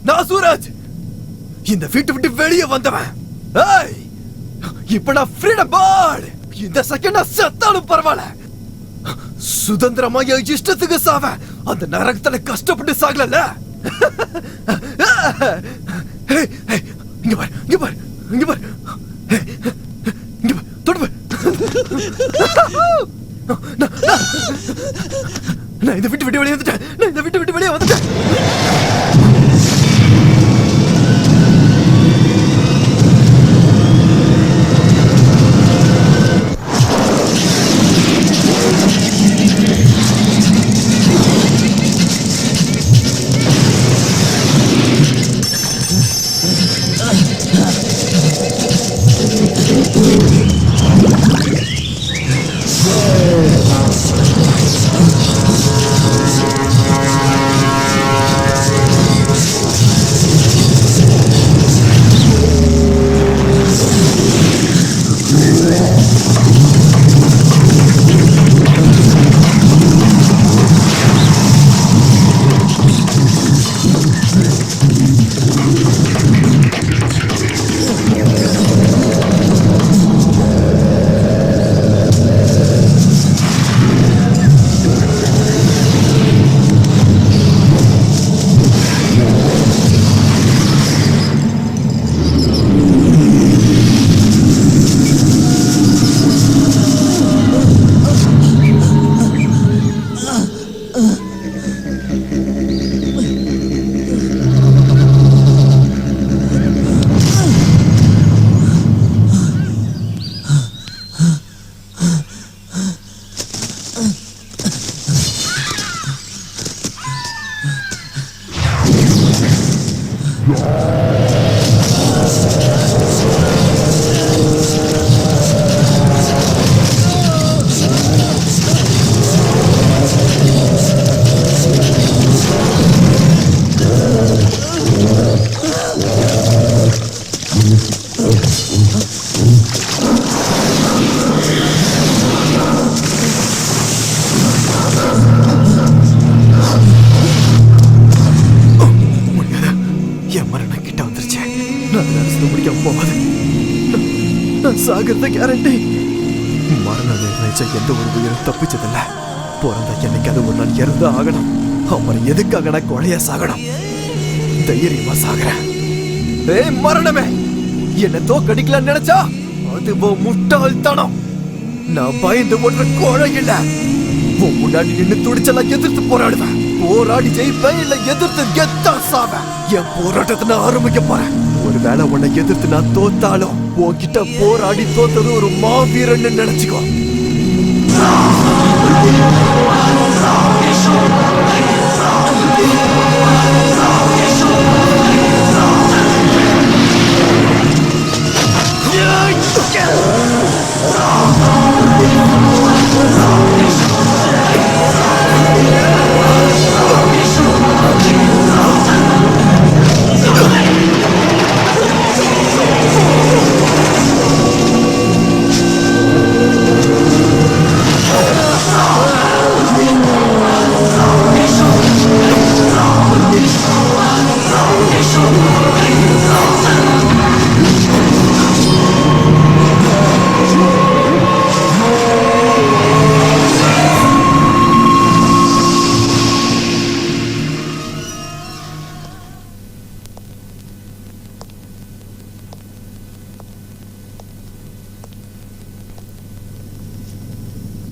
நான் சூரஜ், இந்த வீட்டு விட்டு வெளியே வந்தவன். ஏய், இப்ப நான் ஃப்ரீடம் பேர்ட். இந்த செகண்ட் நான் செத்தாலும் பரவாயில்ல. சுதந்திரமா என் இஷ்டத்துக்கு சாவ. அந்த நரகத்துல கஷ்டப்பட்டு சாகல. இங்க பாரு. நான் இதை விட்டு வெளியே வந்துட்டேன். நான் இதை விட்டு வெளியே வந்துட்டேன். சாகிறத கேரண்டி. மரண நிர்ணயிச்ச எந்த ஒரு உயிரும் தப்பிச்சதில்ல. பிறந்த என்னைக்காவது ஒரு நாள் இறந்து ஆகணும். அப்புறம் எதுக்காக நான் கொலையா சாகணும்? தைரியமா சாகுறேன். ஏய் மரணமே, என்ன தோக்கடிக்கலான்னு நினைச்சா அது முட்டாள்தனம். நான் பயந்து ஓடுற கோழை இல்ல. உன் முன்னாடி நின்று துடிச்செல்லாம் எதிர்த்து போராடுவேன். போராடி ஜெயிப்பேன், இல்ல எதிர்த்து கெத்தா சாவேன். என் போராட்டத்தை நான் ஆரம்பிக்க போறேன். ஒருவேளை உன்னை எதிர்த்து நான் தோத்தாலும் உன்கிட்ட போராடி தோத்தது ஒரு மாவீரன்னு நினைச்சுக்கோ.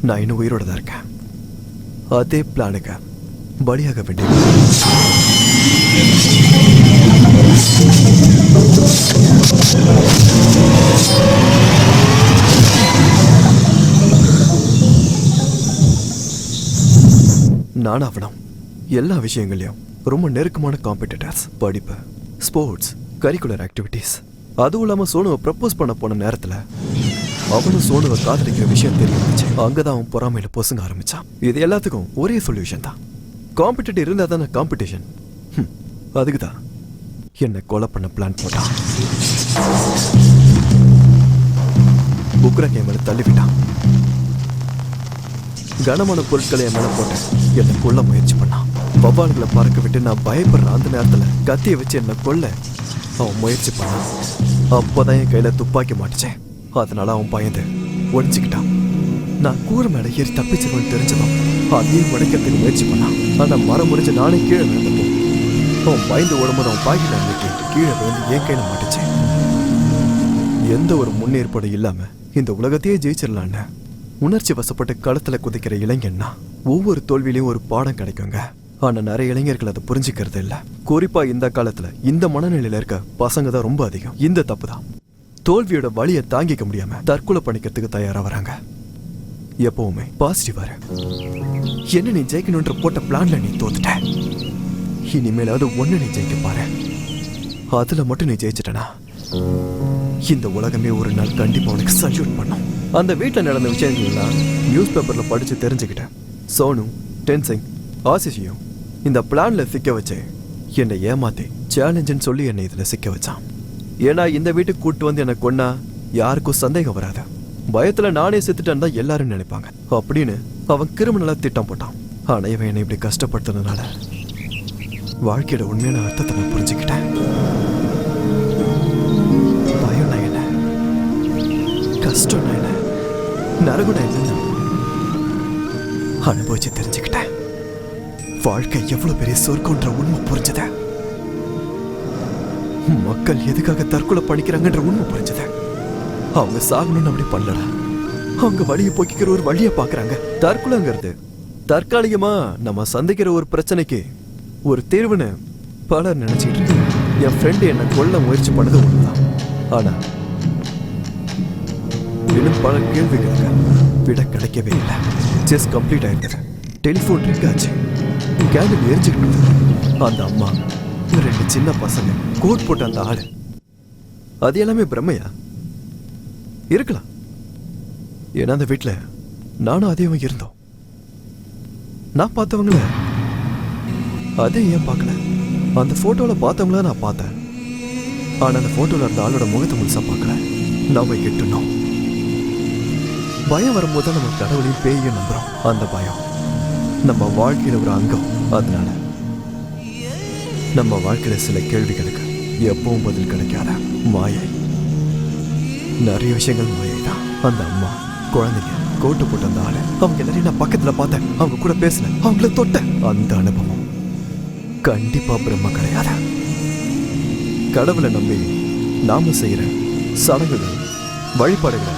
நான் இன்னும் உயிரோட தான் இருக்கேன். அதே பிளானுக்கு பலியாக வேண்டிய நான் ஆகணும். எல்லா விஷயங்களையும் ரொம்ப நெருக்கமான காம்படிட்டர்ஸ், படிப்பு, ஸ்போர்ட்ஸ், கரிக்குலர் ஆக்டிவிட்டீஸ். அதுவும் இல்லாம சோனுவை ப்ரப்போஸ் பண்ண போன நேரத்துல அவனும் சோனுவை காதலிக்கிற விஷயம் தெரிஞ்சிச்சு. அங்கதான் அவன் பொறாமையில பொசுங்க ஆரம்பிச்சான். இது எல்லாத்துக்கும் ஒரே சொல்யூஷன் தான். காம்படிட்டர் இருந்தா தானே காம்படிஷன். அதுக்குதான் என்னை கொலை பண்ண பிளான் போட்டான். புக்ரா என் மேல தள்ளிவிட்டான். கனமான பொருட்களை என் மேல போட்டேன். என்னை கொல்ல முயற்சி பண்ணான். வவ்வால்களை பறக்க விட்டு நான் பயப்படுற அந்த நேரத்துல கத்தியை வச்சு என்னை கொல்ல அவன் முயற்சி பண்ணான். அப்போதான் என் கையில துப்பாக்கி மாட்டுச்சேன். அதனால அவன் பயந்து ஒடிச்சுக்கிட்டான். நான் கூரை மேல ஏறி தப்பிச்சிருவேன்னு தெரிஞ்சதும் அதையும் உடைக்கிறதுக்கு முயற்சி பண்ணான். ஆனா மரம் முடிஞ்சு நானே கீழே விழுந்தப்போ அவன் பயந்து ஓடும்போது அவன் பாக்கெட்ல கீழே விழுந்து என் கையில மாட்டுச்சு. எந்த ஒரு முன்னேற்பாடு இல்லாம இந்த உலகத்தையே ஜெயிச்சிடலான்னு உணர்ச்சி வசப்பட்டு களத்துல குதிக்கிற இளைஞன்னா ஒவ்வொரு தோல்வியிலையும் ஒரு பாடம் கிடைக்குங்க. ஆனா நிறைய இளைஞர்கள் அதை புரிஞ்சுக்கிறது இல்ல. குறிப்பா இந்த காலத்துல இந்த மனநிலையில இருக்க பசங்க தான் ரொம்ப அதிகம். இந்த தப்பு தான் தோல்வியோட வலியை தாங்கிக்க முடியாம தற்கொலை பண்ணிக்கிறதுக்கு தயாரா வராங்க. எப்பவுமே பாசிட்டிவா இரு. என்ன நீ ஜெயிக்கணும்ன்ற போட்ட பிளான்ல நீ தோத்துட்ட. இனிமேலாவது ஒண்ணு நீ ஜெயிக்க பாரு. அதுல மட்டும் நீ ஜெயிச்சிட்டனா இந்த உலகமே ஒரு நாள் கண்டிப்பா உனக்கு சல்யூட் பண்ணும். அந்த வீட்டுல நடந்த விஷயங்கள்லாம் நியூஸ் பேப்பர்ல படிச்சு தெரிஞ்சுக்கிட்டேன். சோனு, டென்சிங், ஆசிஷியும் இந்த பிளான்ல சிக்க வச்சு என்னை ஏமாத்தி சேலஞ்சுன்னு சொல்லி என்னை இதுல சிக்க வச்சான். ஏன்னா இந்த வீட்டுக்கு கூட்டு வந்து என்னை கொன்னா யாருக்கும் சந்தேகம் வராது. பயத்துல நானே செத்துட்டேன்னு தான் எல்லாரும் நினைப்பாங்க அப்படின்னு அவன் கிரிமினலா திட்டம் போட்டான். ஆனா இவன் என்னை இப்படி கஷ்டப்படுத்துறதுனால வாழ்க்கையோட உண்மையான அர்த்தத்தை நான் புரிஞ்சுக்கிட்டேன். பயம்னா என்ன, கஷ்டம்னா என்ன, நரகுனா என்னன்னு அனுபவிச்சு தெரிஞ்சுக்கிட்டேன். வாழ்க்கை எவ்வளவு பெரிய சொர்க்கம்ன்ற உண்மை புரிஞ்சத. மக்கள் எதுக்காக தற்கொலை பண்ணிக்கிறாங்கன்ற உண்மை புரிஞ்சத. அவங்க சாகணும்னு அப்படி பண்ணல, அவங்க வழியை போக்கிக்கிற ஒரு வழியை பாக்குறாங்க. தற்கொலைங்கிறது தற்காலிகமா நம்ம சந்திக்கிற ஒரு பிரச்சனைக்கு ஒரு தீர்வுன்னு பலர் நினைச்சிட்டு இருக்கு. என் ஃப்ரெண்டு என்னை கொல்ல முயற்சி பண்ணது ஒண்ணுதான். ஆனா இன்னும் பல கேள்விகளுக்கு விட கிடைக்கவே இல்லை. ஜஸ்ட் கம்ப்ளீட் ஆயிருந்தது. டெலிஃபோன் ரிங் ஆச்சு. கேண்டில் எரிஞ்சுக்கிட்டு அந்த அம்மா, 2 சின்ன பசங்க, கோட் போட்ட அந்த ஆளு, அது எல்லாமே பிரம்மையா இருக்கலாம். ஏன்னா அந்த வீட்டுல நானும் அதேவும் இருந்தோம். நான் பார்த்தவங்கள அதே ஏன் பார்க்கல? அந்த போட்டோல பார்த்தவங்கள நான் பார்த்தேன். ஆனா அந்த போட்டோல இருந்த ஆளோட முகத்தை முழுசா பார்க்கல. நாம கெட்டணும். பயம் வரும்போது நம்ம கடவுளையும் பேயையும் நம்புறோம். அந்த பயம் நம்ம வாழ்க்கையில ஒரு அங்கம். அதனால நம்ம வாழ்க்கையில சில கேள்விகளுக்கு எப்பவும் பதில் கிடைக்காத மாயை. நிறைய விஷயங்கள் மாயை தான். அந்த அம்மா, குழந்தைங்க, கோட்டு போட்ட அந்த ஆளு, அவங்க எல்லாரையும் நான் பக்கத்துல பார்த்தேன். அவங்க கூட பேசினேன், அவங்கள தொட்டேன். அந்த அனுபவம் கண்டிப்பா பிரம்ம கிடையாது. கடவுளை நம்பி நாம செய்யற சடங்குகள், வழிபாடுகளை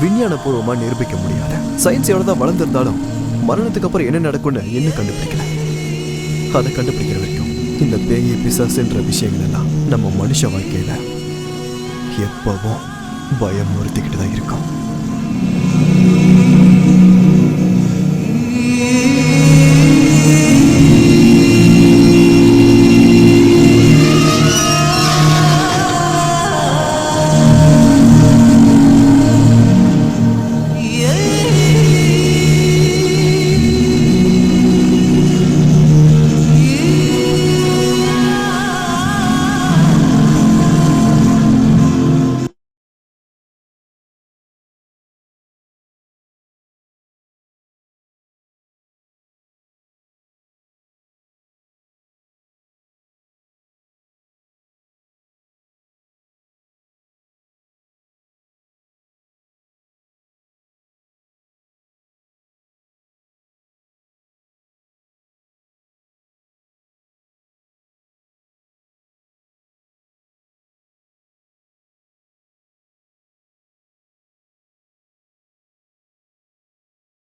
விஞ்ஞான பூர்வமா நிரூபிக்க முடியாது. சயின்ஸ் எவ்வளவுதான் வளர்ந்திருந்தாலும் மரணத்துக்கு அப்புறம் என்ன நடக்கும்னு இன்னும் கண்டுபிடிக்கல. அதை கண்டுபிடிக்கிற வரைக்கும் இந்த பேய், பிசாசுன்ற விஷயங்கள் எல்லாம் நம்ம மனுஷ வாழ்க்கையில எப்பவும் பயம் உறுத்திக்கிட்டு தான் இருக்கும்.